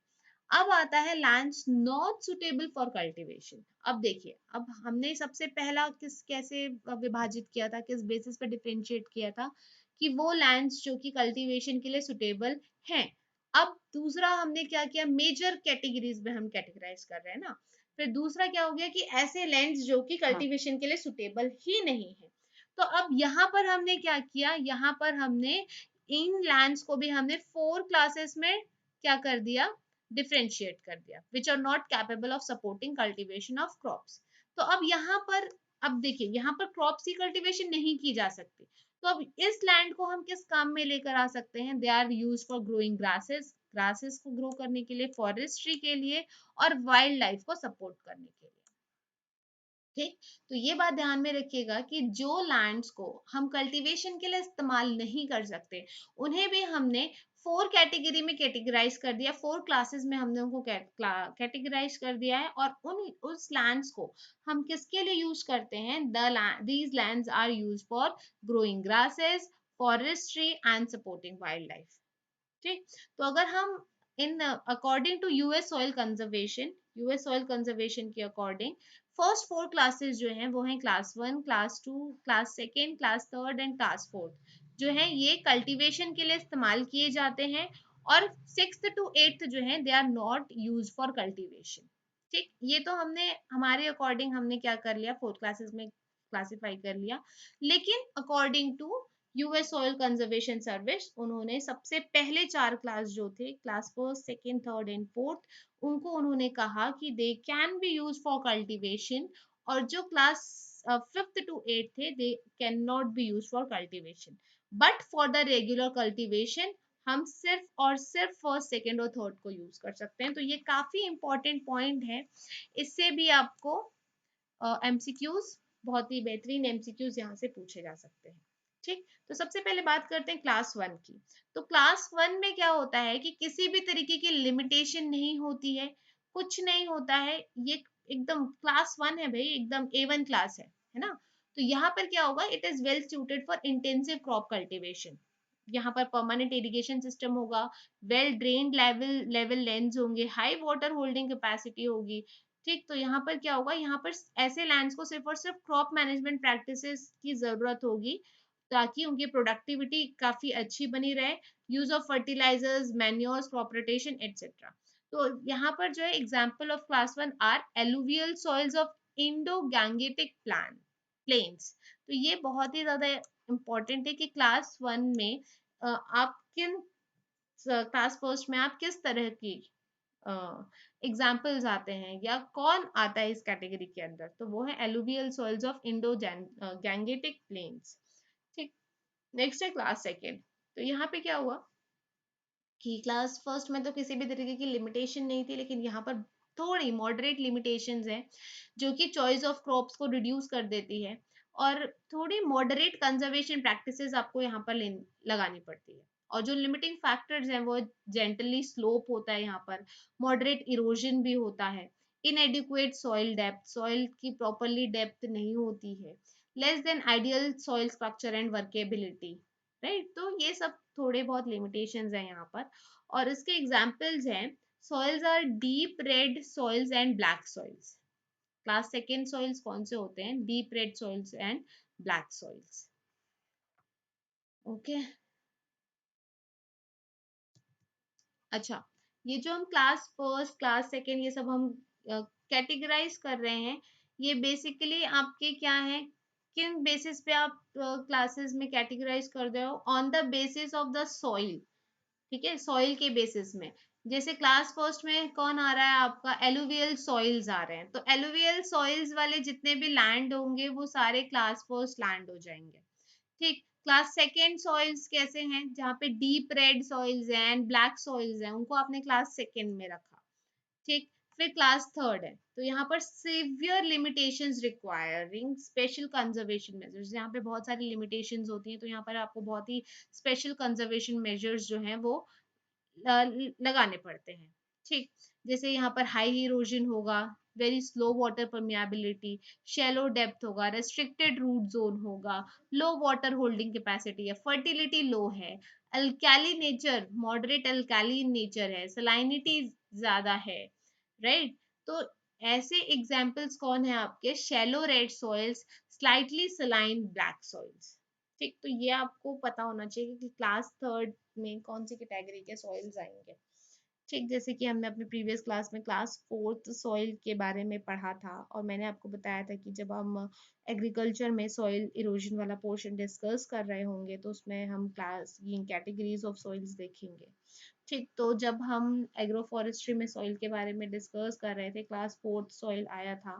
A: अब आता है lands not suitable for cultivation. अब देखिए, अब हमने सबसे पहला किस कैसे विभाजित किया था, किस बेसिस पे डिफरेंशिएट किया था, कि वो लैंड्स जो कि कल्टीवेशन के लिए सुटेबल हैं। अब दूसरा हमने क्या किया, मेजर कैटेगरीज में हम कैटेगराइज कर रहे हैं ना। फिर दूसरा क्या हो गया कि ऐसे लैंड्स जो कि कल्टीवेशन के लिए सुटेबल ही नहीं है। तो अब यहाँ पर हमने क्या किया, यहाँ पर हमने इन लैंड्स को भी हमने 4 क्लासेस में क्या कर दिया, डिफरेंशिएट कर दिया, which are not capable of supporting cultivation of crops. तो अब यहाँ पर, अब देखिए यहाँ पर क्रॉप्स की कल्टीवेशन नहीं की जा सकती, तो अब इस लैंड को हम किस काम में लेकर आ सकते हैं, they are use for growing grasses, grasses को ग्रो करने के लिए, फॉरेस्ट्री के लिए, और वाइल्ड लाइफ को सपोर्ट करने के लिए। ठीक, तो ये बात ध्यान में रखिएगा कि जो लैंड्स को हम कल्टीवेशन के लिए इस्तेमाल नहीं कर सकते, उन्हें भी हमने 4 कैटेगरी में कैटेगराइज कर दिया, 4 क्लासेस में हमने उनको कैटेगराइज कर दिया है। और उन उस लैंड्स को हम किसके लिए यूज करते हैं, these lands are use for growing grasses, forestry and supporting wild life. ठीक, तो अगर हम इन according to US soil conservation के अकॉर्डिंग, फर्स्ट 4 क्लासेस जो हैं वो हैं class 1, class 2, class second, class third and class fourth, जो है ये कल्टीवेशन के लिए इस्तेमाल किए जाते हैं। और 6th to 8th जो है they are not use for cultivation. ठीक, ये तो हमने हमारे अकॉर्डिंग हमने क्या कर लिया, 4 क्लासेस में क्लासिफाई कर लिया। लेकिन according to US soil conservation service, उन्होंने सबसे पहले 4 क्लास जो थे, class first, second, third and fourth, उनको उन्होंने कहा कि they can be use for cultivation. और जो क्लास 5th to 8th थे, they can not be use for cultivation, but for the regular cultivation हम सिर्फ और सिर्फ फर्स्ट, सेकेंड और थर्ड को यूज कर सकते हैं। तो ये काफी इंपॉर्टेंट पॉइंट है, इससे भी आपको एमसीक्यूज, बहुत ही बेहतरीन एमसीक्यूज यहाँ से पूछे जा सकते हैं। ठीक, तो सबसे पहले बात करते हैं क्लास 1 की। तो क्लास 1 में क्या होता है कि किसी भी तरीके की लिमिटेशन नहीं होती है, कुछ नहीं होता है, ये एकदम क्लास 1 है भाई, एकदम A1 क्लास है ना। तो यहाँ पर क्या होगा, it is well suited for intensive crop cultivation, यहाँ पर परमानेंट इरिगेशन सिस्टम होगा, well drained level level lens होंगे, हाई वाटर होल्डिंग कैपेसिटी होगी। ठीक, तो यहाँ पर क्या होगा, यहाँ पर ऐसे लैंड्स को सिर्फ और सिर्फ क्रॉप मैनेजमेंट प्रैक्टिसेस की जरूरत होगी ताकि उनकी प्रोडक्टिविटी काफी अच्छी बनी रहे, use of fertilizers, manures, crop rotation etcetera. तो यहाँ पर जो है example of class 1 are alluvial soils of Indo Gangetic plains. तो ये बहुत ही ज्यादा इम्पोर्टेंट है कि क्लास 1 में आप किन क्लास फर्स्ट में आप किस तरह की एग्जाम्पल्स आते हैं या कौन आता है इस कैटेगरी के अंदर, तो वो है alluvial soils of Indo Gangetic planes. ठीक, नेक्स्ट है क्लास सेकेंड। तो यहाँ पे क्या हुआ कि क्लास फर्स्ट में तो किसी भी तरीके की लिमिटेशन नहीं थी, लेकिन यहाँ पर थोड़ी मॉडरेट लिमिटेशंस हैं जो कि चॉइस ऑफ क्रॉप्स को रिड्यूस कर देती है, और थोड़ी मॉडरेट कंजर्वेशन प्रैक्टिसेस आपको यहाँ पर लगानी पड़ती है। और जो लिमिटिंग फैक्टर्स हैं वो जेंटली स्लोप होता है, यहाँ पर मॉडरेट इरोजन भी होता है, इनएडिक्वेट सॉइल डेप्थ, सॉइल की प्रॉपरली डेप्थ नहीं होती है, less than ideal soil structure and workability, right. तो ये सब थोड़े बहुत लिमिटेशंस हैं यहाँ पर, और इसके एग्जांपल्स हैं soils are deep red soils and black soils. Class second soils कौन से होते हैं, deep red soils and black soils. Okay, अच्छा, ये जो हम क्लास फर्स्ट क्लास सेकेंड ये सब हम कैटेगराइज कर रहे हैं, ये बेसिकली आपके क्या है, किन बेसिस पे आप क्लासेस में कैटेगराइज कर रहे हो, on the basis of the soil. ठीक है, सॉइल के बेसिस में। जैसे क्लास फर्स्ट में कौन आ रहा है आपका, एलुवियल सॉइल्स आ रहे हैं, तो एलुवियल सॉइल्स वाले जितने भी लैंड होंगे वो सारे क्लास फर्स्ट लैंड हो जाएंगे। ठीक, क्लास सेकेंड सॉइल्स कैसे हैं, जहाँ पे डीप रेड सॉइल्स हैं एंड ब्लैक सॉइल्स हैं, उनको आपने क्लास सेकेंड में रखा। ठीक, फिर क्लास थर्ड है, तो यहाँ पर severe limitations requiring special conservation measures, यहाँ पे बहुत सारी लिमिटेशंस होती हैं, तो यहाँ पर आपको बहुत ही स्पेशल कंजर्वेशन मेजर्स जो हैं वो लगाने पड़ते हैं। ठीक, जैसे यहाँ पर हाई इरोजन होगा, very slow water permeability, shallow depth होगा, रेस्ट्रिक्टेड रूट जोन होगा, लो वाटर होल्डिंग कैपेसिटी है, फर्टिलिटी लो है, अल्कैली नेचर, मॉडरेट अल्कैली नेचर है, सलाइनिटी ज्यादा है, राइट। तो ऐसे एग्जाम्पल्स कौन है आपके, shallow red soils, slightly saline black soils. ठीक, तो ये आपको पता होना चाहिए कि क्लास थर्ड में कौन सी कैटेगरी के सॉइल्स आएंगे। ठीक, जैसे कि हमने अपने प्रीवियस क्लास में क्लास फोर्थ सॉइल के बारे में पढ़ा था, और मैंने आपको बताया था कि जब हम एग्रीकल्चर में सॉइल इरोजन वाला पोर्शन डिस्कस कर रहे होंगे तो उसमें हम क्लास कैटेगरीज ऑफ सॉइल्स देखेंगे। ठीक, तो जब हम एग्रो फॉरेस्ट्री में सॉइल के बारे में डिस्कस कर रहे थे, क्लास फोर्थ सॉइल आया था।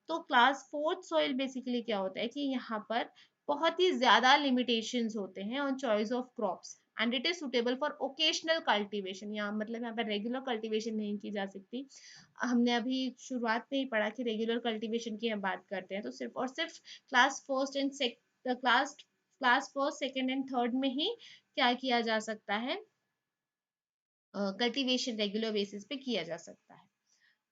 A: तो क्लास फोर्थ सॉइल बेसिकली क्या होता है कि यहाँ पर बहुत ही ज्यादा लिमिटेशंस होते हैं on choice of crops and it is suitable for occasional cultivation, यहाँ मतलब यहाँ पर रेगुलर कल्टीवेशन नहीं की जा सकती। हमने अभी शुरुआत में ही पढ़ा कि रेगुलर कल्टीवेशन की हम बात करते हैं तो सिर्फ और सिर्फ class first and class first second and third में ही क्या किया जा सकता है, कल्टीवेशन रेगुलर बेसिस पे किया जा सकता है।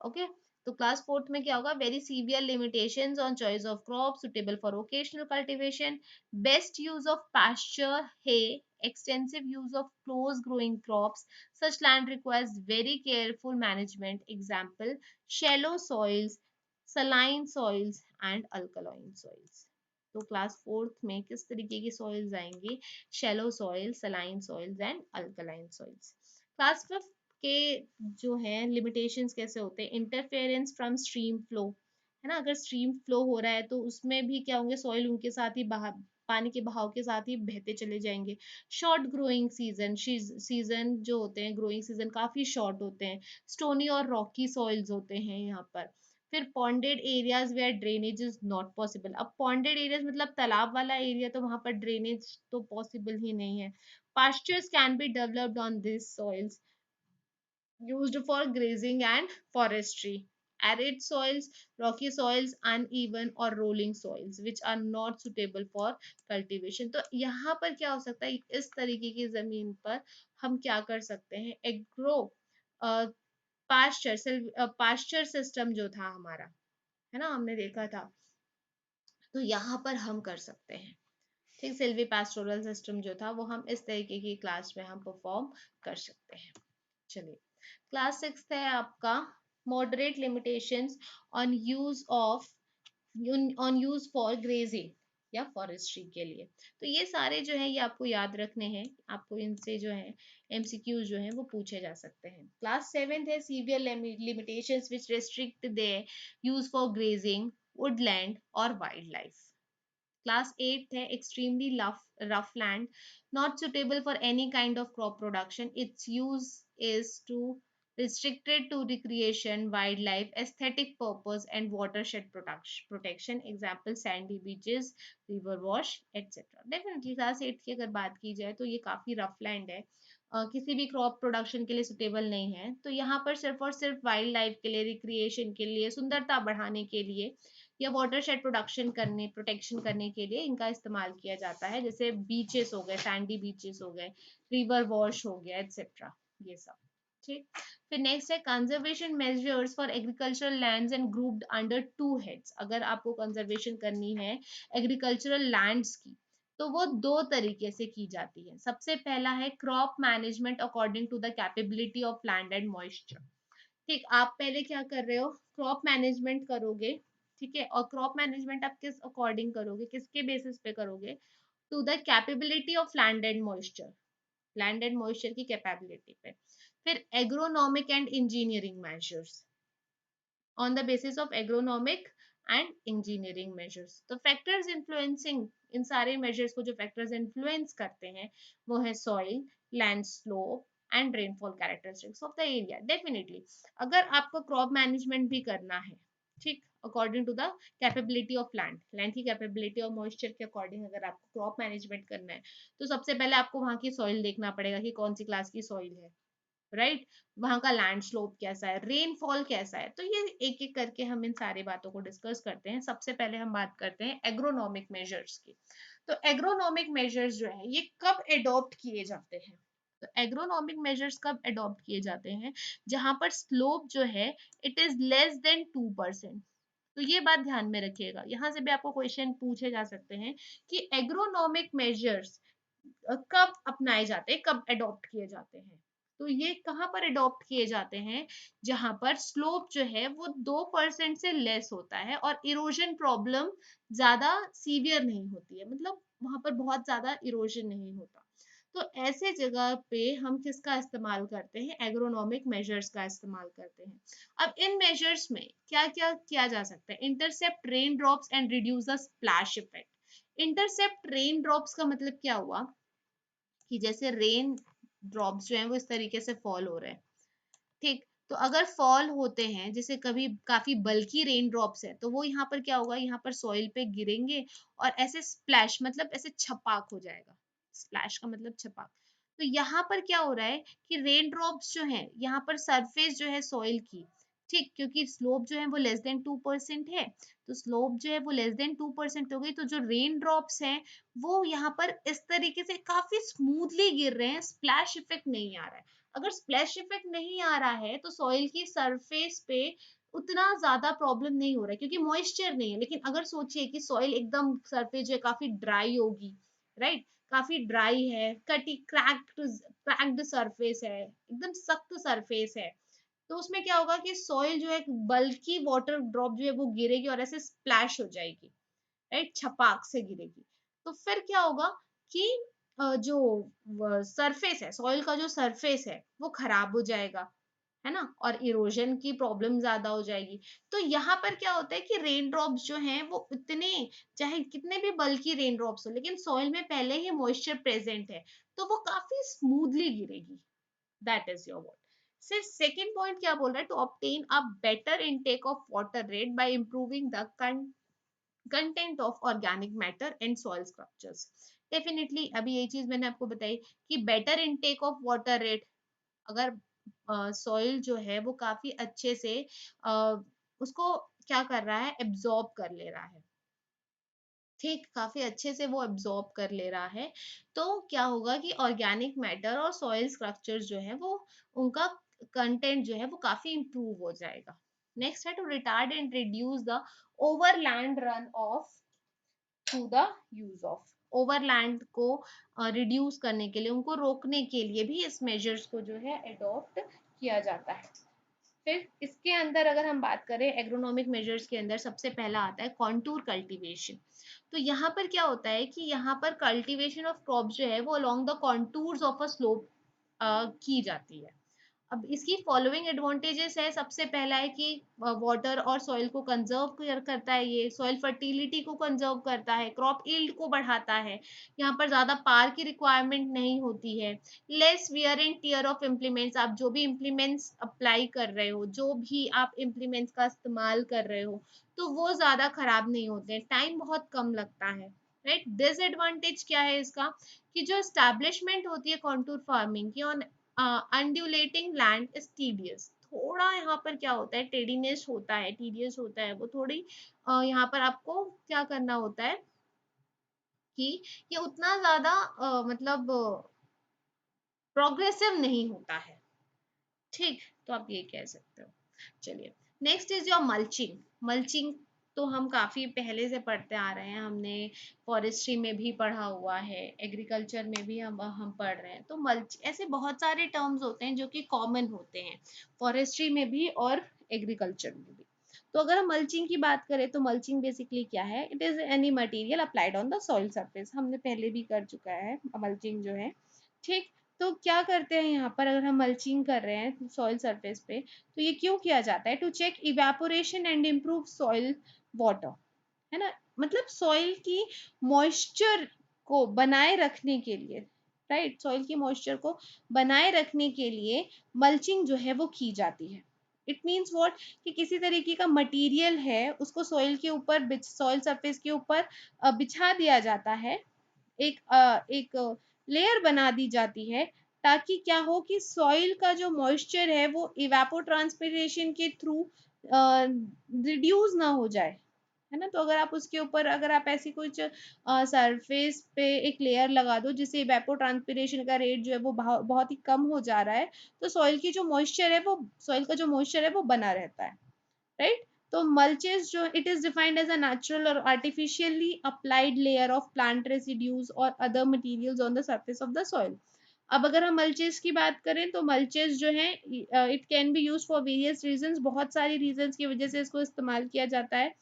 A: ओके, तो क्लास फोर्थ में क्या होगा, very severe limitations on choice of crop suitable for occasional cultivation, best use of pasture hay, extensive use of close growing crops, such land requires very careful management, example shallow soils, saline soils and alkaline soils। तो class fourth में किस तरीके की soils आएंगी, shallow soil, saline soils and alkaline soils. Class fifth के जो है limitations कैसे होते हैं, इंटरफेरेंस फ्रॉम स्ट्रीम फ्लो, है ना, अगर स्ट्रीम फ्लो हो रहा है तो उसमें भी क्या होंगे, सॉइल उनके साथ ही पानी के बहाव के साथ ही बहते चले जाएंगे। शॉर्ट ग्रोइंग सीजन जो होते हैं, ग्रोइंग सीजन काफी शॉर्ट होते हैं, स्टोनी और रॉकी सॉइल्स होते हैं यहाँ पर। फिर ponded areas where drainage is not possible, अब पॉन्डेड एरियाज मतलब तालाब वाला एरिया, तो वहां पर ड्रेनेज तो पॉसिबल ही नहीं है। pastures can be developed on these soils used for grazing and forestry. Arid soils, rocky soils, uneven or rolling soils which are not suitable for cultivation। तो यहाँ पर क्या हो सकता है, इस तरीके की जमीन पर हम क्या कर सकते हैं, एग्रो पास्चर सिस्टम जो था हमारा, है ना, हमने देखा था, तो यहाँ पर हम कर सकते हैं। ठीक, सिल्वी पास्टोरल सिस्टम जो था वो हम इस तरीके की क्लास में हम परफॉर्म कर सकते हैं। चलिए, क्लास 6 है आपका moderate limitations on use of on use for grazing या फॉरेस्ट्री के लिए। तो ये सारे जो है ये आपको याद रखने हैं, आपको इनसे जो है एमसीक्यू जो है वो पूछे जा सकते हैं। क्लास 7 है severe limitations which restrict the use for grazing Woodland और वाइल्ड लाइफ। Class 8th है extremely rough land, not suitable for any kind of crop production. Its use is to restricted to recreation, wildlife, aesthetic purpose, and watershed protection. Example sandy beaches, river wash, etc. Definitely class 8 की अगर बात की जाए तो ये काफी rough land है, किसी भी क्रॉप प्रोडक्शन के लिए सुटेबल नहीं है। तो यहाँ पर सिर्फ और सिर्फ वाइल्ड लाइफ के लिए, रिक्रिएशन के लिए, सुंदरता बढ़ाने के लिए या वाटरशेड प्रोटेक्शन करने के लिए इनका इस्तेमाल किया जाता है। जैसे बीचेस हो गए, सैंडी बीचेस हो गए, रिवर वॉश हो गया, एटसेट्रा, ये सब। ठीक, फिर नेक्स्ट है conservation measures for agricultural lands and grouped under two heads. अगर आपको कंजर्वेशन करनी है एग्रीकल्चरल लैंड्स की तो वो दो तरीके से की जाती है। सबसे पहला है crop management according to the capability of land and moisture. ठीक, आप पहले क्या कर रहे हो, क्रॉप मैनेजमेंट करोगे। ठीक है, और क्रॉप मैनेजमेंट आप किस अकॉर्डिंग करोगे, किसके बेसिस पे करोगे, to the capability of land and moisture, land and moisture की कैपेबिलिटी पे। फिर agronomic and engineering measures, on the basis of agronomic and engineering measures। तो factors influencing, इन सारे measures को जो factors influence करते हैं वो है soil, land slope and rainfall characteristics of the area। definitely अगर आपको crop management भी करना है, ठीक, according to the capability of land, land की कैपेबिलिटी और मॉइस्चर के अकॉर्डिंग अगर आपको क्रॉप मैनेजमेंट करना है तो सबसे पहले आपको वहां की सॉइल देखना पड़ेगा कि कौन सी क्लास की सॉइल है, राइट, वहां का लैंड स्लोप कैसा है, रेनफॉल कैसा है। तो ये एक एक करके हम इन सारी बातों को डिस्कस करते हैं। सबसे पहले हम बात करते हैं एग्रोनॉमिक मेजर्स की। तो एग्रोनॉमिक मेजर्स जो है ये कब एडॉप्ट किए जाते हैं, तो एग्रोनॉमिक मेजर्स कब एडॉप्ट किए जाते हैं, जहां पर स्लोप जो है इट इज लेस देन 2%। तो ये बात ध्यान में रखिएगा, यहाँ से भी आपको क्वेश्चन पूछे जा सकते हैं कि एग्रोनॉमिक मेजर्स कब अपनाए जाते हैं, कब अडॉप्ट किए जाते हैं। तो ये कहाँ पर अडॉप्ट किए जाते हैं, जहां पर स्लोप जो है वो 2% से लेस होता है और इरोजन प्रॉब्लम ज्यादा सीवियर नहीं होती है, मतलब वहां पर बहुत ज्यादा इरोजन नहीं होता। तो ऐसे जगह पे हम किसका इस्तेमाल करते हैं, एग्रोनॉमिक मेजर्स का इस्तेमाल करते हैं। अब इन मेजर्स में क्या क्या किया जा सकता है, intercept rain drops and reduce the splash effect. Intercept rain drops का मतलब क्या हुआ कि जैसे रेन ड्रॉप्स जो हैं वो इस तरीके से फॉल हो रहे हैं, ठीक, तो अगर फॉल होते हैं, जैसे कभी काफी बल्कि रेन ड्रॉप्स है तो वो यहाँ पर क्या होगा, यहाँ पर सॉइल पे गिरेंगे और ऐसे स्प्लैश मतलब ऐसे छपाक हो जाएगा, स्प्लैश का मतलब छपाक। तो यहाँ पर क्या हो रहा है कि रेन ड्रॉप्स जो है यहाँ पर सरफेस जो है सॉइल की, ठीक, क्योंकि स्लोप जो है वो लेस देन 2% है, तो स्लोप जो है वो लेस देन 2% हो गई, तो जो रेन ड्रॉप्स हैं वो यहाँ पर इस तरीके से काफी स्मूथली गिर रहे हैं, स्प्लैश इफेक्ट नहीं आ रहा है। अगर स्प्लैश इफेक्ट नहीं आ रहा है तो सॉइल की सरफेस पे उतना ज्यादा प्रॉब्लम नहीं हो रहा है क्योंकि मॉइस्चर नहीं है। लेकिन अगर सोचिए कि सॉइल एकदम सरफेस जो है काफी ड्राई होगी, राइट, काफी ड्राई है, कटी क्रैक्ड सरफेस है, एकदम सख्त सरफेस है, तो उसमें क्या होगा कि सॉइल जो है बल्कि वाटर ड्रॉप जो है वो गिरेगी और ऐसे स्प्लैश हो जाएगी, राइट, छपाक से गिरेगी। तो फिर क्या होगा कि जो सरफेस है, सॉइल का जो सरफेस है वो खराब हो जाएगा, है ना, और इरोजन की प्रॉब्लम ज्यादा हो जाएगी। तो यहाँ पर क्या होता है कि रेन ड्रॉप्स जो हैं वो इतने, चाहे कितने भी बल्कि रेन ड्रॉप्स हो लेकिन सॉइल में पहले ही मॉइस्चर प्रेजेंट है तो वो काफी स्मूथली गिरेगी। That is your word. सिर्फ सेकेंड पॉइंट क्या बोल रहा है, to obtain a better intake of water rate by improving the content of organic matter and soil structures. Definitely अभी ये चीज मैंने आपको बताई कि better intake of water rate, अगर सॉइल जो है वो काफी अच्छे से उसको क्या कर रहा है, एब्जॉर्ब कर ले रहा है, ठीक, काफी अच्छे से वो एब्जॉर्ब कर ले रहा है, तो क्या होगा कि ऑर्गेनिक मैटर और सॉइल स्ट्रक्चर जो है वो उनका कंटेंट जो है वो काफी इंप्रूव हो जाएगा। नेक्स्ट है to retard and reduce the overland run off through the use of, overland को रिड्यूस करने के लिए, उनको रोकने के लिए भी इस मेजर्स को जो है अडॉप्ट किया जाता है। फिर इसके अंदर अगर हम बात करें एग्रोनॉमिक मेजर्स के अंदर सबसे पहला आता है कॉन्टूर कल्टीवेशन। तो यहाँ पर क्या होता है कि यहाँ पर कल्टीवेशन ऑफ क्रॉप जो है वो along the contours of a slope की जाती है। अब इसकी फॉलोइंग एडवांटेजेस है, सबसे पहला है कि वाटर और सॉइल को कंजर्व करता है, ये सॉइल फर्टिलिटी को कंजर्व करता है, क्रॉप यील्ड को बढ़ाता है, यहाँ पर ज्यादा पार की रिक्वायरमेंट नहीं होती है, less wear and tear of implements, आप जो भी इम्प्लीमेंट्स अप्लाई कर रहे हो, जो भी आप इम्प्लीमेंट्स का इस्तेमाल कर रहे हो, तो वो ज्यादा खराब नहीं होते हैं, टाइम बहुत कम लगता है, राइट। डिसएडवांटेज क्या है इसका, कि जो एस्टैब्लिशमेंट होती है कॉन्टूर फार्मिंग की ऑन अनड्यूलेटिंग लैंड इज टीडियस, थोड़ा यहाँ पर क्या होता है, टेडीनेस होता है, टीडियस होता है, वो थोड़ी यहाँ पर आपको क्या करना होता है कि ये उतना ज्यादा मतलब प्रोग्रेसिव नहीं होता है, ठीक। तो आप ये कह सकते हो। चलिए, next is your mulching. Mulching तो हम काफी पहले से पढ़ते आ रहे हैं, हमने फॉरेस्ट्री में भी पढ़ा हुआ है, एग्रीकल्चर में भी हम पढ़ रहे हैं। तो मल्च ऐसे बहुत सारे टर्म्स होते हैं जो कि कॉमन होते हैं फॉरेस्ट्री में भी और एग्रीकल्चर में भी। तो अगर हम मल्चिंग की बात करें तो मल्चिंग बेसिकली क्या है, it is any material applied on the soil surface, हमने पहले भी कर चुका है मल्चिंग जो है, ठीक। तो क्या करते हैं यहाँ पर, अगर हम मल्चिंग कर रहे हैं सॉइल सरफेस पे, तो ये क्यों किया जाता है, to check evaporation and improve soil water, है ना, मतलब सॉइल की मॉइस्चर को बनाए रखने के लिए, राइट, सॉइल की मॉइस्चर को बनाए रखने के लिए मल्चिंग जो है वो की जाती है। इट मीन्स व्हाट, कि किसी तरीके का मटेरियल है उसको सॉइल के ऊपर, सॉइल सरफेस के ऊपर बिछा दिया जाता है, एक लेयर बना दी जाती है, ताकि क्या हो कि सॉइल का जो मॉइस्चर है वो इवेपोट्रांसपिरेशन के थ्रू रिड्यूस ना हो जाए, है ना। तो अगर आप उसके ऊपर, अगर आप ऐसी कुछ सरफेस पे एक लेयर लगा दो जिससे इवेपोट्रांसपिरेशन का रेट जो है वो बहुत ही कम हो जा रहा है, तो सॉइल की जो मॉइस्चर है वो, सॉइल का जो मॉइस्चर है वो बना रहता है, राइट। तो मल्चेस जो, it is defined as a natural or artificially applied layer of plant residues or other materials on the surface of the soil. अब अगर हम मल्चेस की बात करें तो मल्चेस जो है, it can be use for various reasons, बहुत सारी रीजंस की वजह से इसको इस्तेमाल किया जाता है,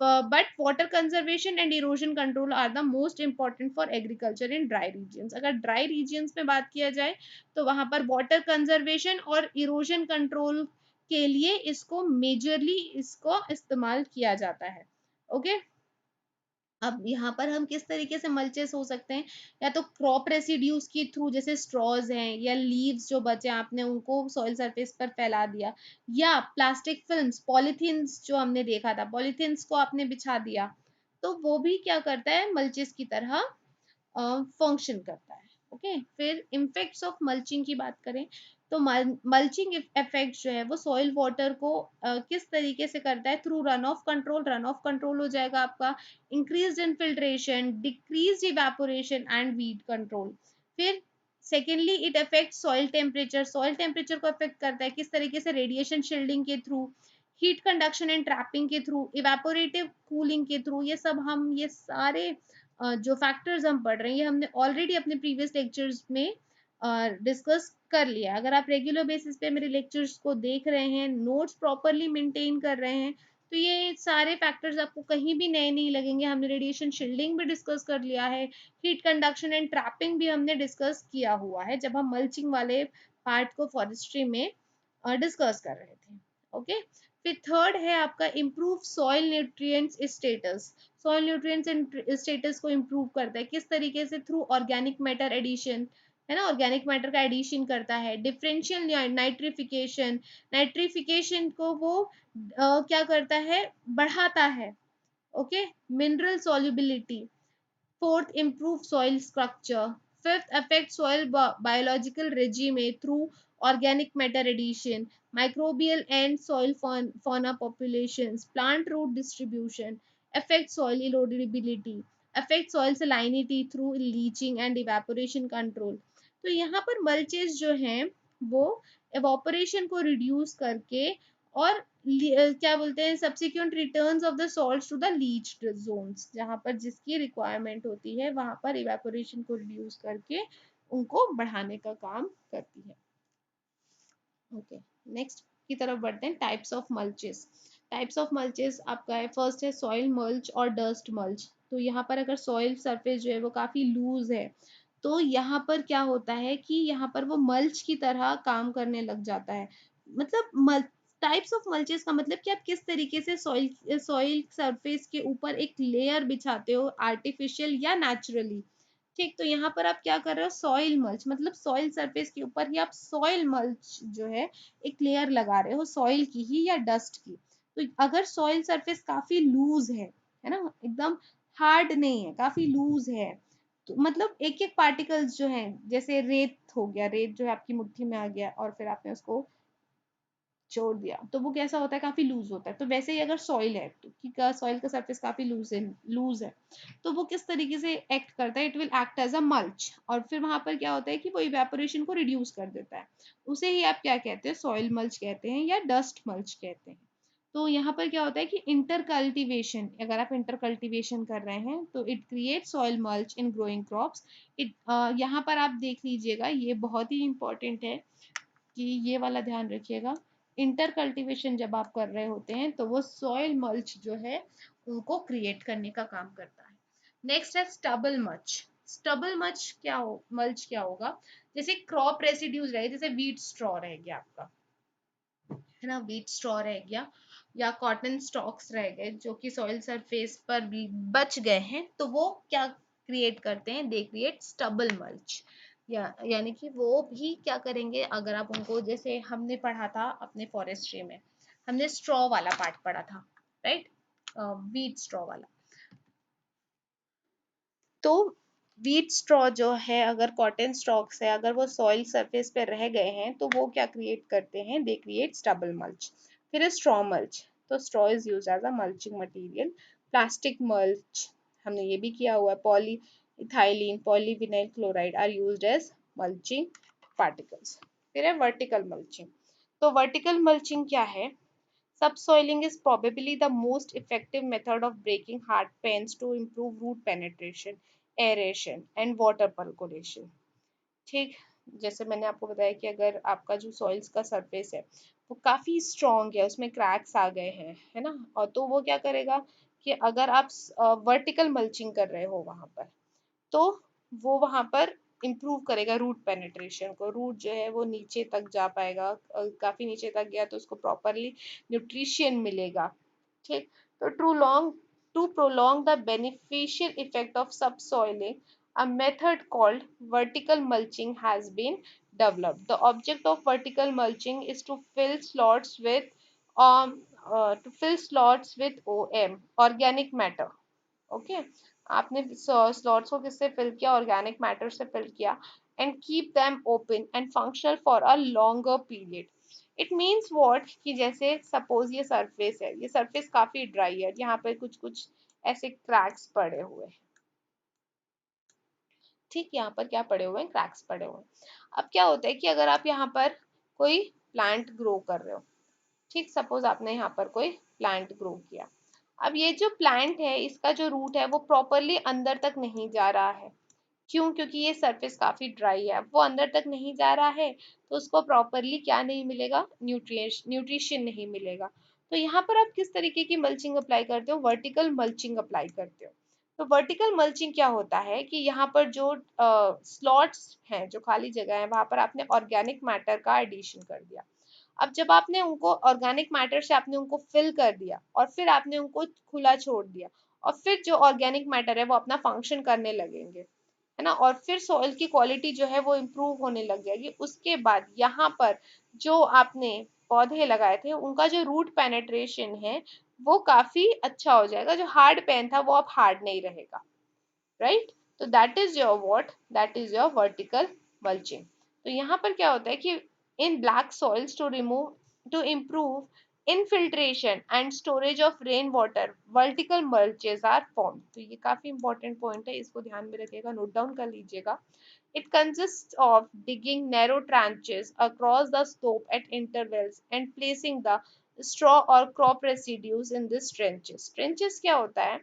A: but water conservation and erosion control are the most important for agriculture in dry regions. अगर ड्राई रीजन्स में बात किया जाए तो वहां पर वाटर कंजर्वेशन और इरोजन कंट्रोल के लिए इसको मेजरली इसको इस्तेमाल किया जाता है, ओके। अब यहाँ पर हम किस तरीके से मल्चेस हो सकते हैं, या तो क्रॉप रेसिड्यूज के थ्रू, जैसे स्ट्रॉज हैं या लीव्स जो बचे आपने उनको सॉइल सरफेस पर फैला दिया, या प्लास्टिक फिल्म्स, पॉलीथीन्स जो हमने देखा था, पॉलीथीन्स को आपने बिछा दिया, तो वो भी क्या करता है, मल्चेस की तरह फंक्शन करता है, ओके। फिर इम्फेक्ट्स ऑफ मल्चिंग की बात करें तो मल्चिंग इफेक्ट जो है वो सॉइल वाटर को किस तरीके से करता है, through run off control, run off control हो जाएगा आपका, increase infiltration, decrease evaporation and weed control. फिर secondly it affect soil temperature, soil temperature को अफेक्ट करता है किस तरीके से, रेडिएशन शील्डिंग के थ्रू, हीट कंडक्शन एंड ट्रैपिंग के थ्रू, इवेपोरेटिव कूलिंग के थ्रू, ये सब हम, ये सारे जो फैक्टर्स हम पढ़ रहे हैं ये हमने ऑलरेडी अपने प्रीवियस लेक्चर्स में डिस्कस कर लिया। अगर आप रेगुलर बेसिस पे मेरे लेक्चर्स को देख रहे हैं, नोट्स प्रॉपरली मेंटेन कर रहे हैं, तो ये सारे फैक्टर्स आपको कहीं भी नए नहीं लगेंगे। हमने रेडिएशन शील्डिंग भी डिस्कस कर लिया है, हीट कंडक्शन एंड ट्रैपिंग भी हमने डिस्कस किया हुआ है जब हम मल्चिंग वाले पार्ट को फॉरेस्ट्री में डिस्कस कर रहे थे, ओके। फिर थर्ड है आपका improve soil nutrients status. Soil nutrients status को इम्प्रूव करता है किस तरीके से, थ्रू ऑर्गेनिक मैटर एडिशन, है ना, ऑर्गेनिक मैटर का एडिशन करता है, डिफरेंशियल नाइट्रिफिकेशन, नाइट्रिफिकेशन को वो क्या करता है, बढ़ाता है, okay. Mineral solubility, fourth improve soil structure, fifth affect soil biological regime through organic matter addition, microbial and soil fauna populations, plant root distribution, affect soil erodibility, affect soil salinity through leaching and evaporation control। तो यहाँ पर मल्चेस जो हैं वो evaporation को reduce करके और क्या बोलते हैं, subsequent returns of the salts to the leached zones, जहां पर जिसकी रिक्वायरमेंट होती है वहां पर इवेपोरेशन को रिड्यूस करके उनको बढ़ाने का काम करती है। ओके, नेक्स्ट की तरफ बढ़ते हैं, टाइप्स ऑफ मल्चेस। टाइप्स ऑफ मल्चेस आपका है, फर्स्ट है सॉइल मल्च और डस्ट मल्च। तो यहाँ पर अगर सॉइल सरफेस जो है वो काफी लूज है, तो यहाँ पर क्या होता है कि यहाँ पर वो मल्च की तरह काम करने लग जाता है। मतलब टाइप्स ऑफ मल्चेस का मतलब कि आप किस तरीके से सॉइल सॉइल सरफेस के ऊपर एक लेयर बिछाते हो, आर्टिफिशियल या नेचुरली। ठीक, तो यहाँ पर आप क्या कर रहे हो, सॉइल मल्च, मतलब सॉइल सरफेस के ऊपर ही आप सॉइल मल्च जो है एक लेयर लगा रहे हो, सॉइल की ही या डस्ट की। तो अगर सॉइल सरफेस काफी लूज है ना, एकदम हार्ड नहीं है, काफी लूज है, तो मतलब एक एक पार्टिकल्स जो है, जैसे रेत हो गया, रेत जो है आपकी मुट्ठी में आ गया और फिर आपने उसको छोड़ दिया, तो वो कैसा होता है, काफी लूज होता है। तो वैसे ही अगर सॉइल है, तो कि सॉइल का सरफेस काफी लूज है, तो वो किस तरीके से एक्ट करता है, it will act as a mulch, और फिर वहां पर क्या होता है कि वो इवेपोरेशन को रिड्यूस कर देता है। उसे ही आप क्या कहते हैं, सॉइल मल्च कहते हैं या डस्ट मल्च कहते हैं। तो यहाँ पर क्या होता है कि इंटर कल्टिवेशन, अगर आप इंटर कल्टिवेशन कर रहे हैं तो it create soil mulch in growing crops. It यहाँ पर आप देख लीजिएगा, ये बहुत ही इंपॉर्टेंट है कि ये वाला ध्यान रखिएगा। इंटर कल्टीवेशन जब आप कर रहे होते हैं तो वो सॉइल मल्च जो है उनको क्रिएट करने का काम करता है। नेक्स्ट है stubble mulch. Stubble mulch mulch क्या होगा, जैसे क्रॉप रेसिड्यूज रहे, जैसे व्हीट स्ट्रॉ रह गया आपका, है ना, व्हीट स्ट्रॉ रह गया या कॉटन स्टॉक्स रह गए जो कि सॉइल सरफेस पर भी बच गए हैं, तो वो क्या क्रिएट करते हैं, दे क्रिएट स्टबल मल्च। यानी कि वो भी क्या करेंगे, अगर आप उनको, जैसे हमने पढ़ा था अपने फॉरेस्ट्री में, हमने स्ट्रॉ वाला पार्ट पढ़ा था, राइट, व्हीट स्ट्रॉ वाला। तो व्हीट स्ट्रॉ जो है, अगर कॉटन स्टॉक्स है, अगर वो सॉइल सरफेस पे रह गए हैं, तो वो क्या क्रिएट करते हैं, दे क्रिएट स्टबल मल्च। फिर है स्ट्रॉ मल्च। तो straw is use as a mulching material. Plastic mulch हमने ये भी किया हुआ है, polyethylene polyvinyl chloride are used as mulching particles. फिर है वर्टिकल मल्चिंग। तो वर्टिकल मल्चिंग क्या है, subsoiling is probably the most effective method of breaking hard pans to improve root penetration, aeration and water percolation। ठीक, जैसे मैंने आपको बताया कि अगर आपका जो सॉइल्स का सरफेस है वो काफी स्ट्रॉन्ग है, उसमें क्रैक्स आ गए हैं, है ना, और तो वो क्या करेगा कि अगर आप वर्टिकल मल्चिंग कर रहे हो वहां पर, तो वो वहां पर इम्प्रूव करेगा रूट पेनिट्रेशन को, रूट जो है वो नीचे तक जा पाएगा, काफी नीचे तक गया तो उसको प्रॉपरली न्यूट्रिशन मिलेगा। ठीक, तो to prolong the beneficial effect of subsoiling, a method called vertical mulching has been developed. The object of vertical mulching is to fill slots with OM, organic matter। Okay, आपने slots को किससे fill किया, organic matter से fill किया, and keep them open and functional for a longer period. It means what, कि जैसे suppose ये surface है, ये सरफेस काफी ड्राई है, यहाँ पर कुछ कुछ ऐसे क्रैक्स पड़े हुए हैं। ठीक, यहाँ पर क्या पड़े हुए हैं, क्रैक्स पड़े हुए हैं। अब क्या होता है कि अगर आप यहाँ पर कोई प्लांट ग्रो कर रहे हो, ठीक, सपोज आपने यहाँ पर कोई प्लांट ग्रो किया, अब ये जो प्लांट है इसका जो रूट है वो प्रॉपरली अंदर तक नहीं जा रहा है। क्यों, क्योंकि ये सरफेस काफी ड्राई है, वो अंदर तक नहीं जा रहा है, तो उसको प्रॉपरली क्या नहीं मिलेगा, न्यूट्रिशन नहीं मिलेगा। तो यहाँ पर आप किस तरीके की मल्चिंग अप्लाई करते हो, वर्टिकल मल्चिंग अप्लाई करते हो। तो वर्टिकल मल्चिंग क्या होता है कि यहाँ पर जो स्लॉट्स हैं, जो खाली जगह है, वहां पर आपने ऑर्गेनिक मैटर का एडिशन कर दिया। अब जब आपने उनको ऑर्गेनिक मैटर से आपने उनको फिल कर दिया और फिर आपने उनको खुला छोड़ दिया, और फिर जो ऑर्गेनिक मैटर है वो अपना फंक्शन करने लगेंगे, है ना, और फिर सॉइल की क्वालिटी जो है वो इम्प्रूव होने लग जाएगी। उसके बाद यहाँ पर जो आपने पौधे लगाए थे उनका जो रूट पेनेट्रेशन है वो काफी अच्छा हो जाएगा, जो हार्ड पेन था वो अब हार्ड नहीं रहेगा, राइट। तो that is your what, that is your vertical mulching. तो यहाँ पर क्या होता है कि in black soils to remove to improve infiltration and storage of rain water, vertical mulches are formed। तो ये काफी इंपॉर्टेंट पॉइंट है, इसको ध्यान में रखिएगा, नोट डाउन कर लीजिएगा। It consists of digging narrow trenches across the slope at intervals and placing the straw or crop residues in this trenches. Trenches क्या होता है,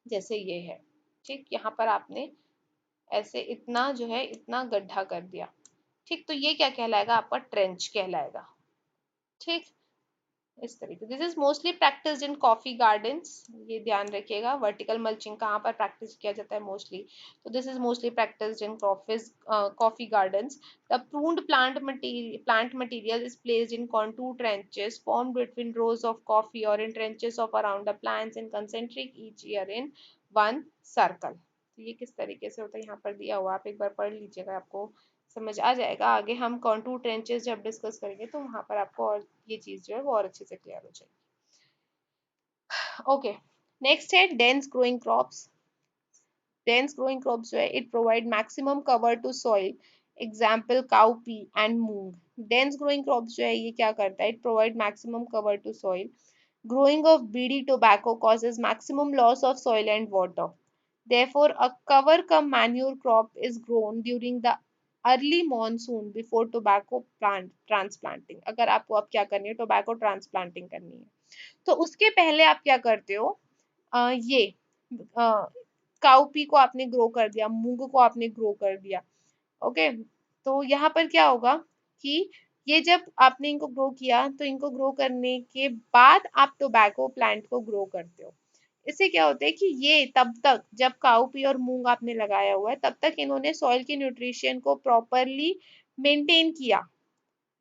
A: जैसे ये है, ठीक, यहाँ पर आपने ऐसे इतना जो है इतना गड्ढा कर दिया, ठीक, तो ये क्या कहलाएगा, आपका ट्रेंच कहलाएगा, ठीक, इस तरीके। This is mostly practised in coffee gardens, ये ध्यान रखिएगा। वर्टिकल मल्चिंग कहाँ पर प्रैक्टिस किया जाता है मोस्टली, तो this is mostly practised in coffee gardens. The pruned plant material is placed in contour trenches formed between rows of coffee or in trenches of around the plants in concentric each year in one circle। तो ये किस तरीके से होता है यहाँ पर दिया हुआ, आप एक बार पढ़ लीजिएगा, आपको समझ आ जाएगा। आगे हम कॉन्टूर ट्रेंचेस जब डिस्कस करेंगे तो वहां पर आपको और ये चीज जो है वो और अच्छे से क्लियर हो जाएगी। ओके, नेक्स्ट है dense growing crops. Dense growing crops जो है it provide maximum cover to soil, example cowpea and moong. Dense growing crops जो है ये क्या करता है, it provide maximum cover to soil. Growing of BD tobacco causes maximum loss of soil and water. Therefore, a cover cum manure crop is grown during the early monsoon before tobacco plant transplanting। अगर आपको अब क्या करनी है, tobacco transplanting करनी है, तो उसके पहले आप क्या करते हो, ये काउपी को आपने ग्रो कर दिया, मूंग को आपने ग्रो कर दिया। ओके, तो यहाँ पर क्या होगा कि ये जब आपने इनको ग्रो किया तो इनको ग्रो करने के बाद आप टोबैको प्लांट को ग्रो करते हो। इससे क्या होता है कि ये तब तक जब काउपी और मूंग आपने लगाया हुआ है तब तक इन्होंने सॉइल के न्यूट्रिशन को प्रॉपरली मेंटेन किया,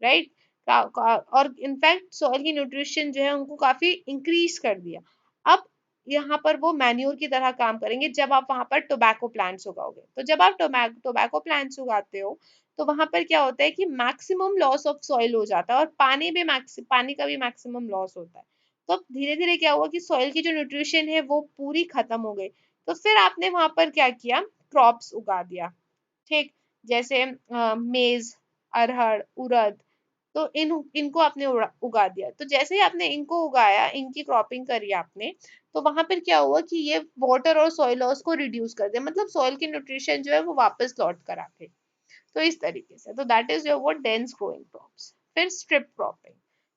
A: राइट, और इनफैक्ट सॉइल की न्यूट्रिशन जो है उनको काफी इंक्रीज कर दिया। अब यहाँ पर वो मैन्योर की तरह काम करेंगे जब आप वहां पर टोबैको प्लांट्स उगाओगे। तो जब आप टोबैको प्लांट्स उगाते हो तो वहां पर क्या होता है कि मैक्सिमम लॉस ऑफ सॉइल हो जाता है और पानी का भी मैक्सिमम लॉस होता है। तो अब धीरे धीरे क्या हुआ कि सॉइल की जो न्यूट्रिशन है वो पूरी खत्म हो गई। तो फिर आपने वहां पर क्या किया, क्रॉप्स उगा दिया, ठीक, जैसे मेज, अरहर, उड़द, तो इनको आपने उगा दिया। तो जैसे ही आपने इनको उगाया, इनकी क्रॉपिंग करी आपने, तो वहां पर क्या हुआ कि ये वाटर और सॉइल लॉस को रिड्यूस कर दिया, मतलब सॉइल की न्यूट्रिशन जो है वो वापस लौट कर आते। तो इस तरीके से, तो that is your what dense growing crops. फिर स्ट्रिप क्रॉपिंग।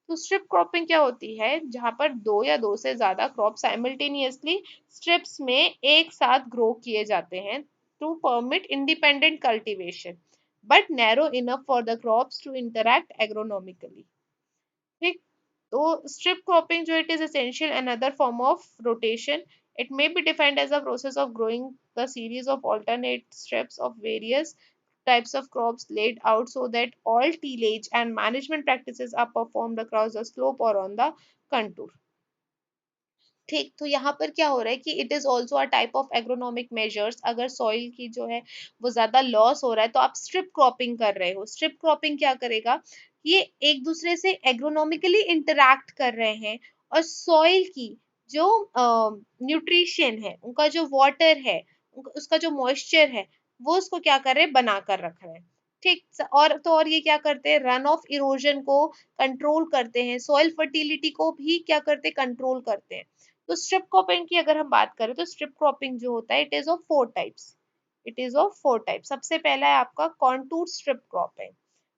A: तो स्ट्रिप क्रॉपिंग क्या होती है, जहां पर दो या दो से ज्यादा क्रॉप साइमल्टेनियसली स्ट्रिप्स में एक साथ ग्रो किए जाते हैं to permit independent cultivation but narrow enough for the crops to interact agronomically। ठीक, तो strip cropping जो it is essential another form of rotation। It may be defined as a process of growing the series of alternate strips of various types of crops laid out so that all tillage and management practices are performed across the slope or on the contour। ठीक, तो यहाँ पर क्या हो रहा है कि it is also a type of agronomic measures. अगर सॉइल की जो है वो ज्यादा लॉस हो रहा है तो आप स्ट्रिप क्रॉपिंग कर रहे हो। स्ट्रिप क्रॉपिंग क्या करेगा, ये एक दूसरे से एग्रोनॉमिकली इंटरैक्ट कर रहे हैं और सॉइल की जो न्यूट्रिशन है, उनका जो वाटर है, उसका जो मॉइस्चर है, वो उसको क्या कर रहे हैं, बना कर रख रहे हैं। ठीक, और तो और ये क्या करते हैं, रन ऑफ इरोजन को कंट्रोल करते हैं, सॉइल फर्टिलिटी को भी क्या करते हैं, कंट्रोल करते हैं। तो स्ट्रिप क्रॉपिंग की अगर हम बात करें तो स्ट्रिप क्रॉपिंग जो होता है it is of four types. It is of four types. सबसे पहला है आपका कॉन्टूर स्ट्रिप क्रॉपिंग।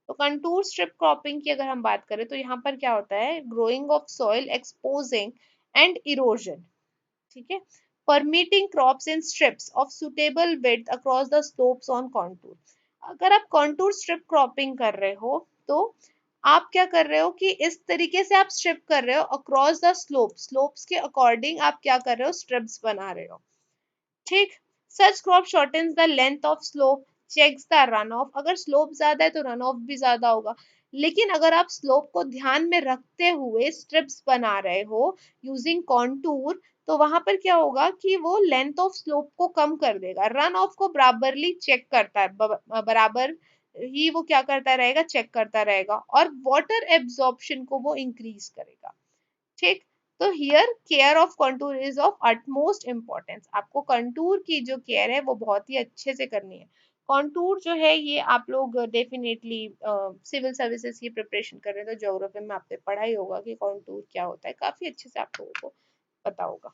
A: तो कंटूर स्ट्रिप क्रॉपिंग की अगर हम बात करें तो यहाँ पर क्या होता है, growing of soil exposing and erosion, ठीक है, permitting crops in strips of suitable width across the slopes on contour। अगर आप contour strip cropping कर रहे हो तो आप क्या कर रहे हो कि इस तरीके से आप स्ट्रिप कर रहे हो अक्रॉस द स्लोप्स के अकॉर्डिंग आप क्या कर रहे हो, स्ट्रिप्स बना रहे हो। ठीक, such crop shortens the length of slope, checks the run off. अगर स्लोप ज्यादा है तो रन ऑफ भी ज्यादा होगा, लेकिन अगर आप स्लोप को ध्यान में रखते हुए स्ट्रिप्स बना रहे हो यूजिंग कॉन्टूर, तो वहां पर क्या होगा कि वो लेंथ ऑफ स्लोप को कम कर देगा, रन ऑफ को बराबरली चेक करता है, बराबर ही वो क्या करता रहेगा, चेक करता रहेगा, और वाटर एब्जॉर्प्शन को वो इंक्रीज करेगा। ठीक, तो here care of contour is of utmost importance. आपको कंटूर की जो केयर है वो बहुत ही अच्छे से करनी है। कंटूर जो है ये आप लोग डेफिनेटली सिविल सर्विसेज की प्रिपरेशन कर रहे हैं तो ज्योग्राफी में आपने पढ़ा ही होगा कि कंटूर क्या होता है, काफी अच्छे से आप लोगों को पता होगा।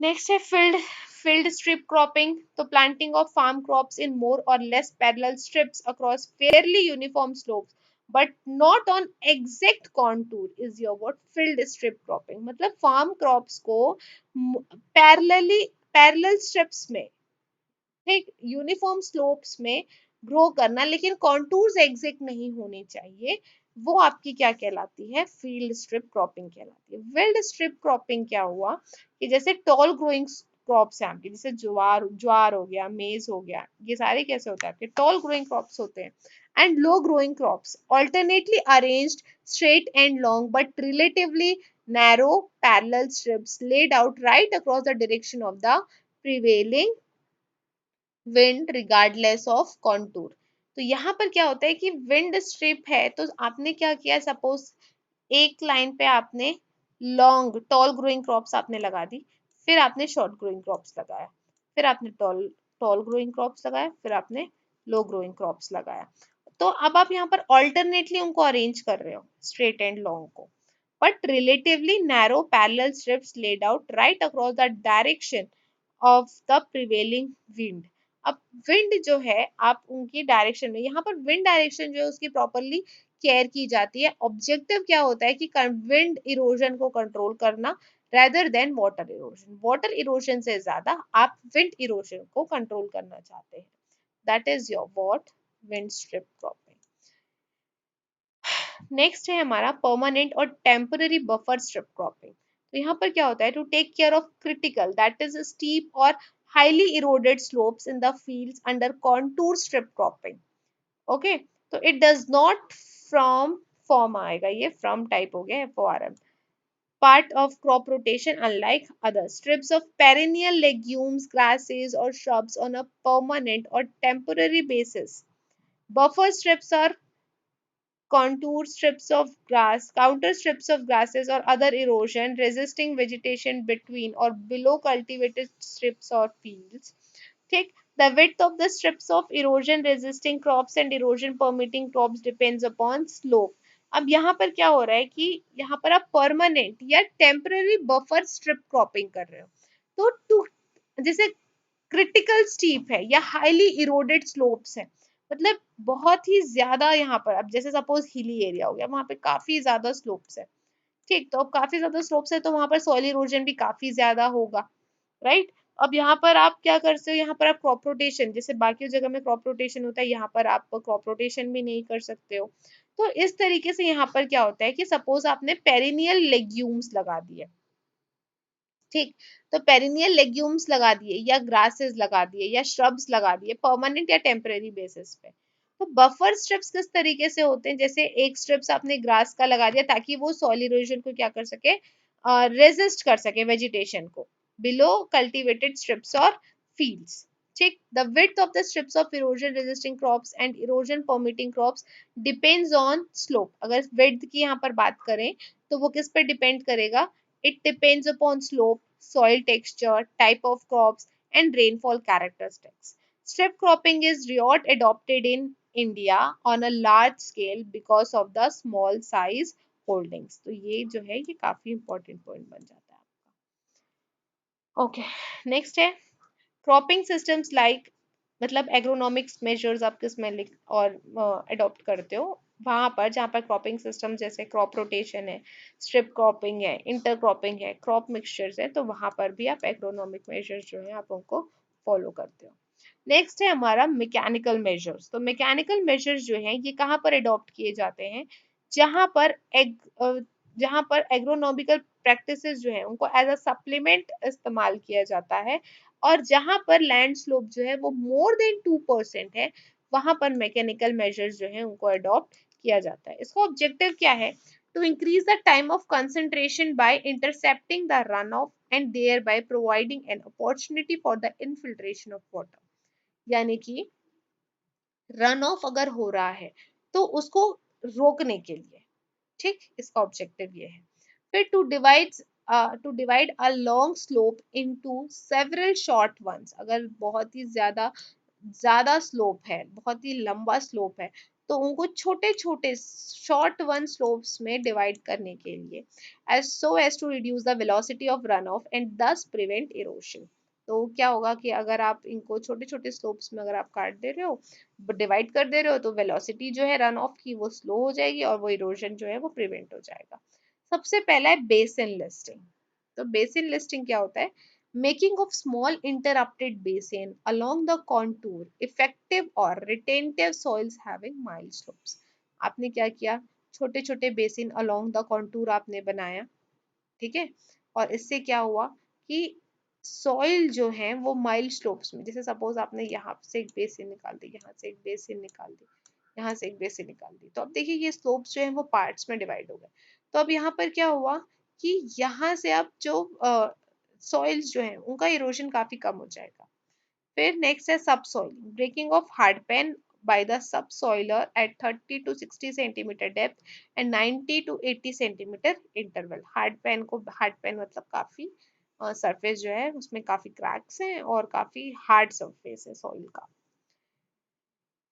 A: नेक्स्ट है फील्ड स्ट्रिप क्रॉपिंग। तो planting of farm crops in more or less parallel strips across fairly uniform slopes. But not on exact contour is your what field strip cropping. मतलब फार्म क्रॉप्स को parallelly parallel strips में, ठीक, uniform slopes में grow करना, लेकिन contours exact नहीं होने चाहिए, वो आपकी क्या कहलाती है, फील्ड स्ट्रिप क्रॉपिंग कहलाती है। फील्ड स्ट्रिप क्रॉपिंग क्या हुआ कि जैसे टॉल ग्रोइंग क्रॉप्स हैं आपके, जैसे ज्वार ज्वार हो गया, मेज हो गया, ये सारे कैसे होते हैं आपके, टॉल ग्रोइंग क्रॉप्स होते हैं। And low growing crops alternately arranged straight and long but relatively narrow parallel strips laid out right across the direction of the prevailing wind regardless of contour. तो यहाँ पर क्या होता है कि विंड स्ट्रिप है, तो आपने क्या किया, सपोज एक लाइन पे आपने लॉन्ग टॉल ग्रोइंग क्रॉप्स आपने लगा दी, फिर आपने शॉर्ट ग्रोइंग क्रॉप्स लगाया, फिर आपने टॉल टॉल ग्रोइंग क्रॉप्स लगाया, फिर आपने लो ग्रोइंग क्रॉप्स लगाया। तो अब आप यहाँ पर ऑल्टरनेटली उनको अरेंज कर रहे हो, स्ट्रेट एंड लॉन्ग को, but relatively narrow parallel strips laid out right across the direction of the prevailing wind। अब विंड जो है आप उनकी डायरेक्शन में, यहाँ पर विंड डायरेक्शन जो है उसकी प्रॉपरली केयर की जाती है। ऑब्जेक्टिव क्या होता है कि विंड इरोजन को कंट्रोल करना rather than water erosion. Water erosion से ज्यादा आप विंड इरोजन को कंट्रोल करना चाहते हैं। That is your what wind strip cropping. Next है हमारा परमानेंट और टेम्पररी बफर स्ट्रिप क्रॉपिंग। तो यहाँ पर क्या होता है, to take care of critical that is steep और highly eroded slopes in the fields under contour strip cropping. Okay, तो it does not from form आएगा, ये फ्रॉम टाइप हो गया FORM, part of crop rotation unlike other strips of perennial legumes, grasses or shrubs on a permanent or temporary basis। Buffer strips are contour strips of grass, counter strips of grasses or other erosion resisting vegetation between or below cultivated strips or fields। ठीक, the width of the strips of erosion resisting crops and erosion permitting crops depends upon slope। अब यहाँ पर क्या हो रहा है कि यहाँ पर आप परमानेंट या टेम्पररी बफर स्ट्रिप क्रॉपिंग कर रहे हो। तो टू, जैसे क्रिटिकल स्टीप है या हाईली इरोडेड स्लोप्स है, मतलब बहुत ही ज्यादा यहाँ पर, अब जैसे सपोज हिली एरिया हो गया, वहां पे काफी ज्यादा स्लोप्स है, ठीक, तो अब काफी ज्यादा स्लोप्स है तो वहां पर सॉइल इरोजन भी काफी ज्यादा होगा, राइट। अब यहाँ पर आप क्या करते हो, यहाँ पर आप क्रॉप रोटेशन, जैसे बाकी जगह में क्रॉप रोटेशन होता है, यहाँ पर आप क्रॉप रोटेशन भी नहीं कर सकते हो। तो इस तरीके से यहाँ पर क्या होता है कि सपोज आपने पेरिनियल लेग्यूम्स लगा दिए, ठीक, तो पेरिनियल लेग्यूम्स लगा दिए या ग्रासेस लगा दिए या श्रब्स लगा दिए परमानेंट या टेम्परेरी बेसिस पे। तो बफर स्ट्रिप्स किस तरीके से होते हैं, जैसे एक स्ट्रिप्स आपने ग्रास का लगा दिया ताकि वो सॉइल इरोजन को क्या कर सके, रेजिस्ट कर सके वेजिटेशन को, बिलो कल्टिवेटेड स्ट्रिप्स और फील्ड्स। ठीक, the width of the strips of erosion resisting crops and erosion permitting crops depends on slope. अगर विड्थ की यहाँ पर बात करें तो वो किस पे डिपेंड करेगा, it depends upon slope, soil texture, type of crops, and rainfall characteristics। Strip cropping is not adopted in India on a large scale because of the small size holdings। तो ये जो है ये काफी important point बन जाता है। Okay, next है क्रॉपिंग सिस्टम्स लाइक, मतलब एग्रोनॉमिक्स मेजर्स आप किस में लिख और अडॉप्ट करते हो, वहां पर जहाँ पर क्रॉपिंग सिस्टम जैसे क्रॉप रोटेशन है, स्ट्रिप क्रॉपिंग है, इंटर क्रॉपिंग है, क्रॉप मिक्सचर्स है, तो वहां पर भी आप एग्रोनॉमिक मेजर्स जो है आप उनको फॉलो करते हो। नेक्स्ट है हमारा मैकेनिकल मेजर्स। तो मैकेनिकल मेजर्स जो है ये कहाँ पर अडॉप्ट किए जाते हैं, जहाँ पर जहाँ पर एग्रोनॉमिकल प्रैक्टिसेस जो है उनको एज अ सप्लीमेंट इस्तेमाल किया जाता है, और जहां पर लैंड स्लोप जो है वो मोर देन 2% है, वहां पर मैकेनिकल मेजर्स जो है उनको अडॉप्ट किया जाता है। इसका ऑब्जेक्टिव क्या है, to increase the time of concentration by intercepting the run off and thereby providing an opportunity for the infiltration of water. यानी कि रन ऑफ अगर हो रहा है तो उसको रोकने के लिए, ठीक, इसका ऑब्जेक्टिव ये है। फिर to divide a long slope into several short ones. अगर बहुत ही ज्यादा ज्यादा स्लोप है, बहुत ही लंबा स्लोप है, तो उनको छोटे छोटे शॉर्ट वन स्लोप्स में डिवाइड करने के लिए, as so as to reduce the velocity of run off and thus prevent erosion. तो क्या होगा कि अगर आप इनको छोटे छोटे स्लोप्स में अगर आप काट दे रहे हो, डिवाइड कर दे रहे हो, तो वेलोसिटी जो है रन ऑफ की वो स्लो हो जाएगी और वो इरोजन जो है वो प्रिवेंट हो जाएगा। सबसे पहला है बेसिन लिस्टिंग। तो बेसिन लिस्टिंग क्या होता है? Making of small interrupted basin along the contour effective और retentive soils having mild slopes. आपने क्या किया? छोटे छोटे बेसिन अलोंग द कॉन्टूर आपने बनाया, ठीक है, और इससे क्या हुआ कि सॉइल जो है वो माइल्ड स्लोप्स में, जैसे सपोज आपने यहाँ से एक बेसिन निकाल दी, यहाँ से एक बेसिन निकाल दी, यहाँ से एक बेसिन निकाल दी, तो अब देखिए ये स्लोप्स जो है वो पार्ट्स में डिवाइड हो गए। तो अब यहाँ पर क्या हुआ कि यहाँ से अब जो सॉइल्स जो है उनका इरोजन काफी कम हो जाएगा। फिर नेक्स्ट है subsoiling, breaking of hardpan by the subsoiler at 30 to 60 centimeter depth and 90 to 80 centimeter interval। हार्डपैन को, हार्डपैन मतलब काफी सरफेस जो है उसमें काफी क्रैक्स हैं और काफी हार्ड सरफेस है सॉइल का।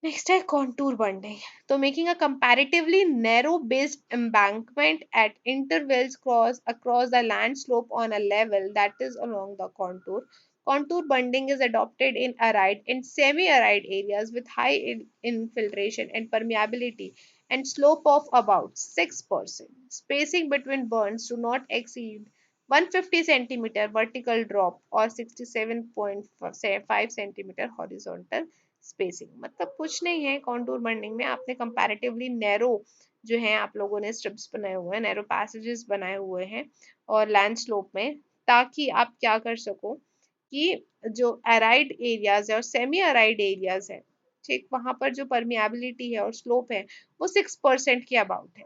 A: नेक्स्ट है कॉन्टूर बॉन्डिंग, तो making a comparatively narrow based embankment eight intervals cross across the land slope on a level that is along the contour. Contour bunding is adopted in arid and semi-arid areas with high infiltration and permeability and slope of about 6%. Spacing between burns do not exceed 150 centimeter vertical drop or 67.5 centimeter horizontal spacing. मतलब कुछ नहीं है, contour bunding में आपने comparatively narrow जो है आप लोगों ने स्ट्रिप्स बनाए हुए हैं, नैरो पैसेजेस बनाए हुए हैं और लैंड स्लोप में, ताकि आप क्या कर सको कि जो एराइड एरियाज है और सेमी एराइड एरियाज है, ठीक, वहां पर जो परमिएबिलिटी है और स्लोप है वो 6% के अबाउट है।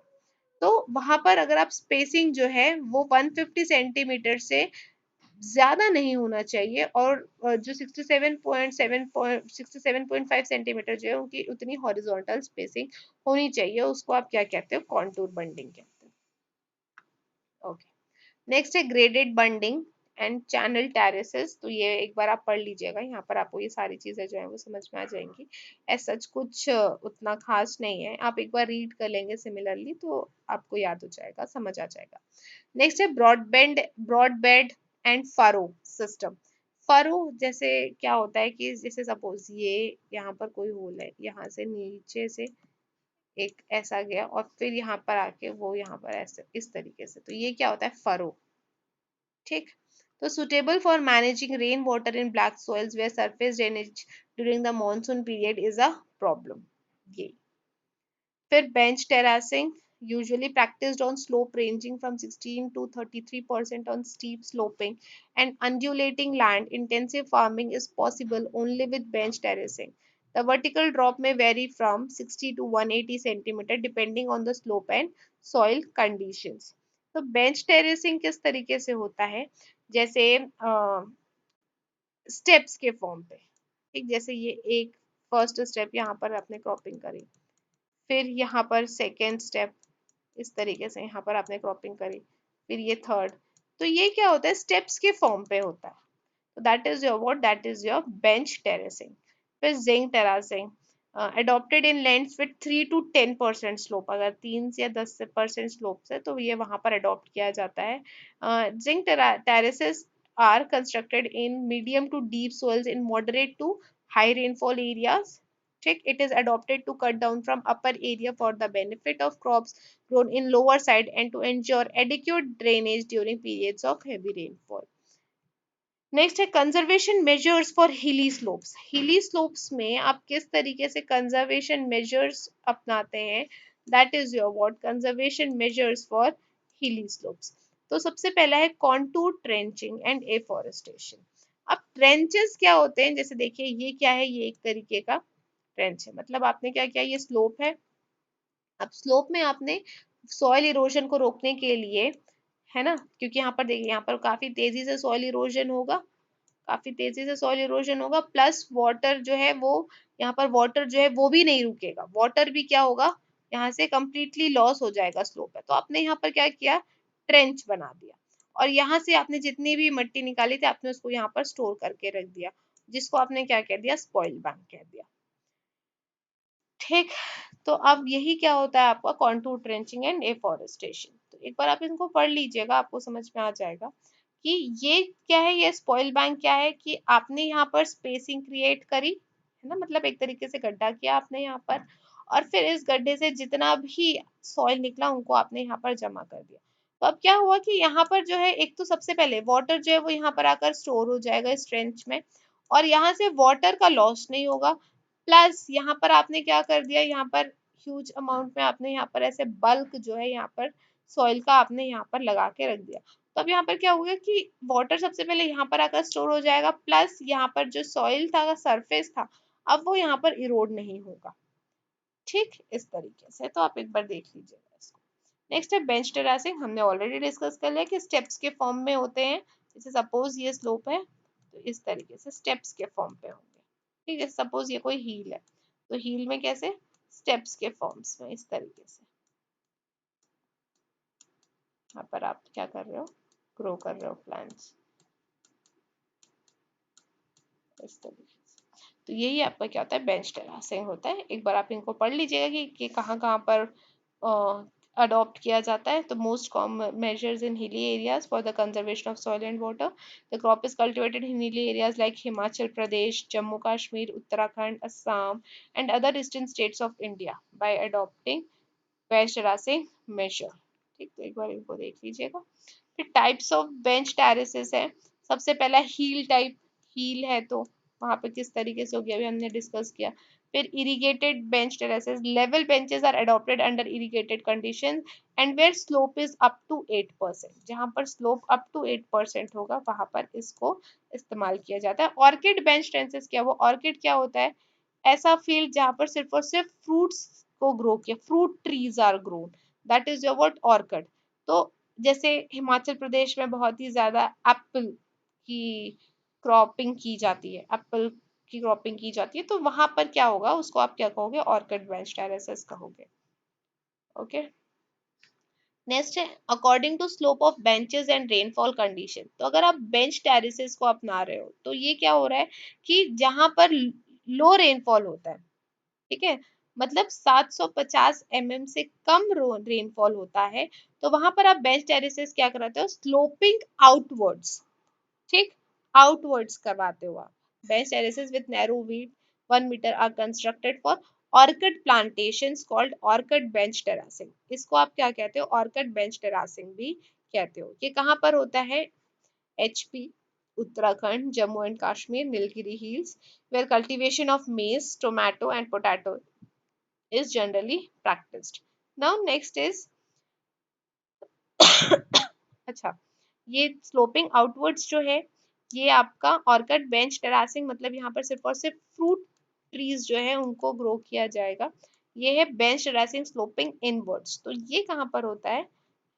A: तो वहां पर अगर आप स्पेसिंग जो है वो 150 सेंटीमीटर से ज्यादा नहीं होना चाहिए, और जो 67.5 सेंटीमीटर जो है उनकी उतनी हॉरिजॉन्टल स्पेसिंग होनी चाहिए, उसको आप क्या कहते हो? कॉन्टूर बंडिंग कहते हो। ओके, नेक्स्ट है graded bunding and channel terraces. तो ये एक बार आप पढ़ लीजिएगा, यहाँ पर आपको ये सारी चीजें जो है वो समझ में आ जाएंगी। ऐसा कुछ उतना खास नहीं है, आप एक बार रीड कर लेंगे सिमिलरली तो आपको याद हो जाएगा, समझ आ जाएगा। नेक्स्ट है ब्रॉडबेड एंड फरो सिस्टम। फरो जैसे क्या होता है कि जैसे सपोज ये यहाँ पर कोई होल है, यहाँ से नीचे से एक ऐसा गया और फिर यहाँ पर आके वो यहाँ पर ऐसे इस तरीके से, तो ये क्या होता है? फरो, ठीक। तो suitable for managing rain water in black soils where surface drainage during the monsoon period is a problem. ये फिर bench terracing, usually practiced on slope ranging from 16 to 33% on steep sloping and undulating land. Intensive farming is possible only with bench terracing. The vertical drop may vary from 60 to 180 centimeter depending on the slope and soil conditions. तो bench terracing किस तरीके से होता है? जैसे steps के form पे, ठीक, जैसे ये एक फर्स्ट स्टेप यहाँ पर आपने क्रॉपिंग करी, फिर यहाँ पर सेकेंड स्टेप इस तरीके से यहाँ पर आपने क्रॉपिंग करी, फिर ये थर्ड, तो ये क्या होता है? स्टेप्स के फॉर्म पे होता है। तो that is your what? That is your bench terracing. फिर zing terracing, adopted in lands with 3 to 10% slope, अगर 3 से या 10% स्लोप है तो ये वहां पर अडॉप्ट किया जाता है। Zinc terraces are constructed in medium to deep soils in moderate to high rainfall areas, ठीक। It is adopted to cut down from upper area for the benefit of crops grown in lower side and to ensure adequate drainage during periods of heavy rainfall। Next है conservation measures for hilly slopes. हिली slopes में आप किस तरीके से conservation measures अपनाते हैं? That is your what? Conservation measures for hilly slopes. तो सबसे पहला है कॉन्टूर ट्रेंचिंग एंड एफॉरेस्टेशन। अब ट्रेंचेस क्या होते हैं? जैसे देखिए ये क्या है? ये एक तरीके का ट्रेंच है, मतलब आपने क्या किया? ये स्लोप है, अब स्लोप में आपने सॉइल इरोजन को रोकने के लिए, है ना, क्योंकि यहाँ पर देखिए यहाँ पर काफी तेजी से सॉइल इरोजन होगा, काफी तेजी से सॉइल इरोजन होगा, प्लस वाटर जो है वो यहाँ पर वाटर जो है वो भी नहीं रुकेगा, वाटर भी क्या होगा? यहाँ से कंप्लीटली लॉस हो जाएगा स्लोप है। तो आपने यहाँ पर क्या किया? ट्रेंच बना दिया, और यहाँ से आपने जितनी भी मिट्टी निकाली थी आपने उसको यहाँ पर स्टोर करके रख दिया, जिसको आपने क्या कह दिया? स्पॉइल बैंक कह दिया, ठीक। तो अब यही क्या होता है आपका? Contour trenching and afforestation. तो एक बार आप इनको पढ़ लीजिएगा, आपको समझ में आ जाएगा कि ये क्या है, ये स्पॉइल बैंक क्या है कि आपने यहाँ पर स्पेसिंग क्रिएट करी है ना, मतलब एक तरीके से गड्ढा किया आपने यहाँ पर, और फिर इस गड्ढे से जितना भी सॉइल निकला उनको आपने यहाँ पर जमा कर दिया। तो अब क्या हुआ कि यहाँ पर जो है, एक तो सबसे पहले वाटर जो है वो यहाँ पर आकर स्टोर हो जाएगा इस ट्रेंच में, और यहाँ से वाटर का लॉस नहीं होगा। प्लस यहाँ पर आपने क्या कर दिया, यहाँ पर ह्यूज अमाउंट में आपने यहाँ पर ऐसे बल्क जो है यहाँ पर सॉइल का आपने यहाँ पर लगा के रख दिया। तो अब यहाँ पर क्या होगा कि वाटर सबसे पहले यहाँ पर आकर स्टोर हो जाएगा, प्लस यहाँ पर जो सॉइल था, सरफेस था, अब वो यहाँ पर इरोड नहीं होगा। ठीक, इस तरीके से तो आप एक बार देख लीजिएगा इसको। नेक्स्ट है बेंच टेरासिंग। हमने ऑलरेडी डिस्कस कर लिया कि स्टेप्स के फॉर्म में होते हैं। जैसे सपोज ये स्लोप है तो इस तरीके से स्टेप्स के फॉर्म पे होंगे। ठीक है, सपोज ये कोई हील है तो हील में कैसे, स्टेप्स के फॉर्म्स में इस तरीके से। यहाँ पर आप क्या कर रहे हो, ग्रो कर रहे हो प्लांट्स इस तरीके से। तो यही आपका क्या होता है, बेंच टेरासिंग होता है। एक बार आप इनको पढ़ लीजिएगा कि कहाँ कहाँ पर अडॉप्ट किया जाता है। तो most common measures in hilly areas for the conservation of soil and water. The crop is cultivated in hilly areas like Himachal Pradesh, Jammu Kashmir, Uttarakhand, Assam and other eastern states of India by adopting bench terracing measure. ठीक, तो एक बार इनको देख लीजिएगा। फिर types of bench terraces है। सबसे पहला हील टाइप, हील है तो वहां पे किस तरीके से हो गया अभी हमने डिस्कस किया। फिर irrigated bench terraces, level benches are adopted under irrigated condition and where slope is up to 8%। जहां पर स्लोप अप टू 8% होगा वहां पर इसको इस्तेमाल किया जाता है। ऑर्किड बेंच टेरेसेस क्या, वो ऑर्किड क्या होता है, ऐसा फील्ड जहां पर सिर्फ और सिर्फ फ्रूट्स को ग्रो किया, fruit trees are grown, that is your what, orchard. तो जैसे हिमाचल प्रदेश में बहुत ही ज्यादा एप्पल की क्रॉपिंग की जाती है, एप्पल की क्रॉपिंग की जाती है, तो वहां पर क्या होगा, उसको आप क्या कहोगे, ऑर्किड बेंच टेरेसेस कहोगे। ओके, नेक्स्ट है according to slope of benches and rainfall condition. तो अगर आप बेंच टेरेसेस को अपना रहे हो तो ये क्या हो रहा है कि जहां पर लो रेनफॉल होता है, ठीक है, मतलब 750 से कम रेनफॉल होता है, तो वहां पर आप बेंच टेरेसेस क्या कराते हो, स्लोपिंग आउटवर्ड्स। ठीक, आउटवर्ड्स करवाते हो आप। Bench terraces with narrow width 1 metre are constructed for orchid plantations called orchid bench terracing. इसको आप क्या कहते हो, ऑर्किड बेंच टेरासिंग भी कहते हो। ये कहाँ पर होता है, HP, Uttarakhand, Jammu and Kashmir, Nilgiri hills, where cultivation of maize, tomato and potato is generally practiced. Now next is अच्छा, ये स्लोपिंग आउटवर्ड्स जो है ये आपका ऑर्किड बेंच टेरासिंग, मतलब यहाँ पर सिर्फ और सिर्फ फ्रूट ट्रीज जो है उनको ग्रो किया जाएगा। ये है बेंच टेरासिंग स्लोपिंग इनवर्ड्स। तो ये कहाँ पर होता है,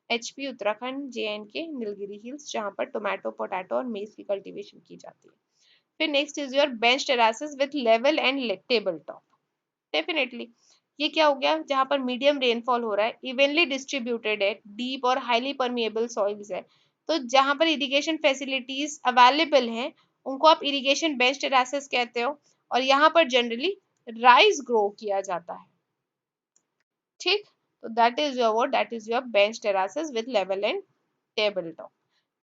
A: HP, Uttarakhand, J&K, Nilgiri hills, जहाँ पर टोमेटो, पोटैटो और मेज की कल्टीवेशन की जाती है। फिर next is your bench terraces with level and table top. Definitely ये क्या हो गया, जहां पर मीडियम रेनफॉल हो रहा है, इवनली डिस्ट्रीब्यूटेड है, डीप और हाईली परमिएबल सॉइल्स है, तो जहां पर इरिगेशन फैसिलिटीज अवेलेबल हैं उनको आप इरिगेशन बेंच टेरासेस कहते हो। और यहाँ पर जनरली राइस ग्रो किया जाता है। ठीक, तो that is your what, that is your bench terraces with level and table top.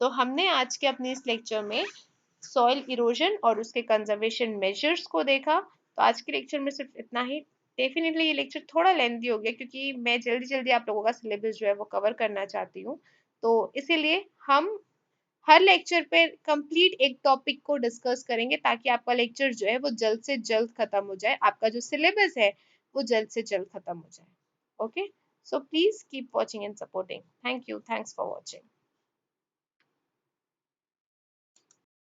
A: तो हमने आज के अपने इस लेक्चर में सॉइल इरोजन और उसके कंजर्वेशन मेजर्स को देखा। तो आज के लेक्चर में सिर्फ इतना ही। डेफिनेटली ये लेक्चर थोड़ा लेंथी हो गया क्योंकि मैं जल्दी जल्दी आप लोगों का सिलेबस जो है वो कवर करना चाहती हूँ। तो इसीलिए हम हर लेक्चर पे कंप्लीट एक टॉपिक को डिस्कस करेंगे ताकि आपका लेक्चर जो है वो जल्द से जल्द खत्म हो जाए, आपका जो सिलेबस है वो जल्द से जल्द खत्म हो जाए। Okay, so please keep watching and supporting. Thank you, thanks for watching.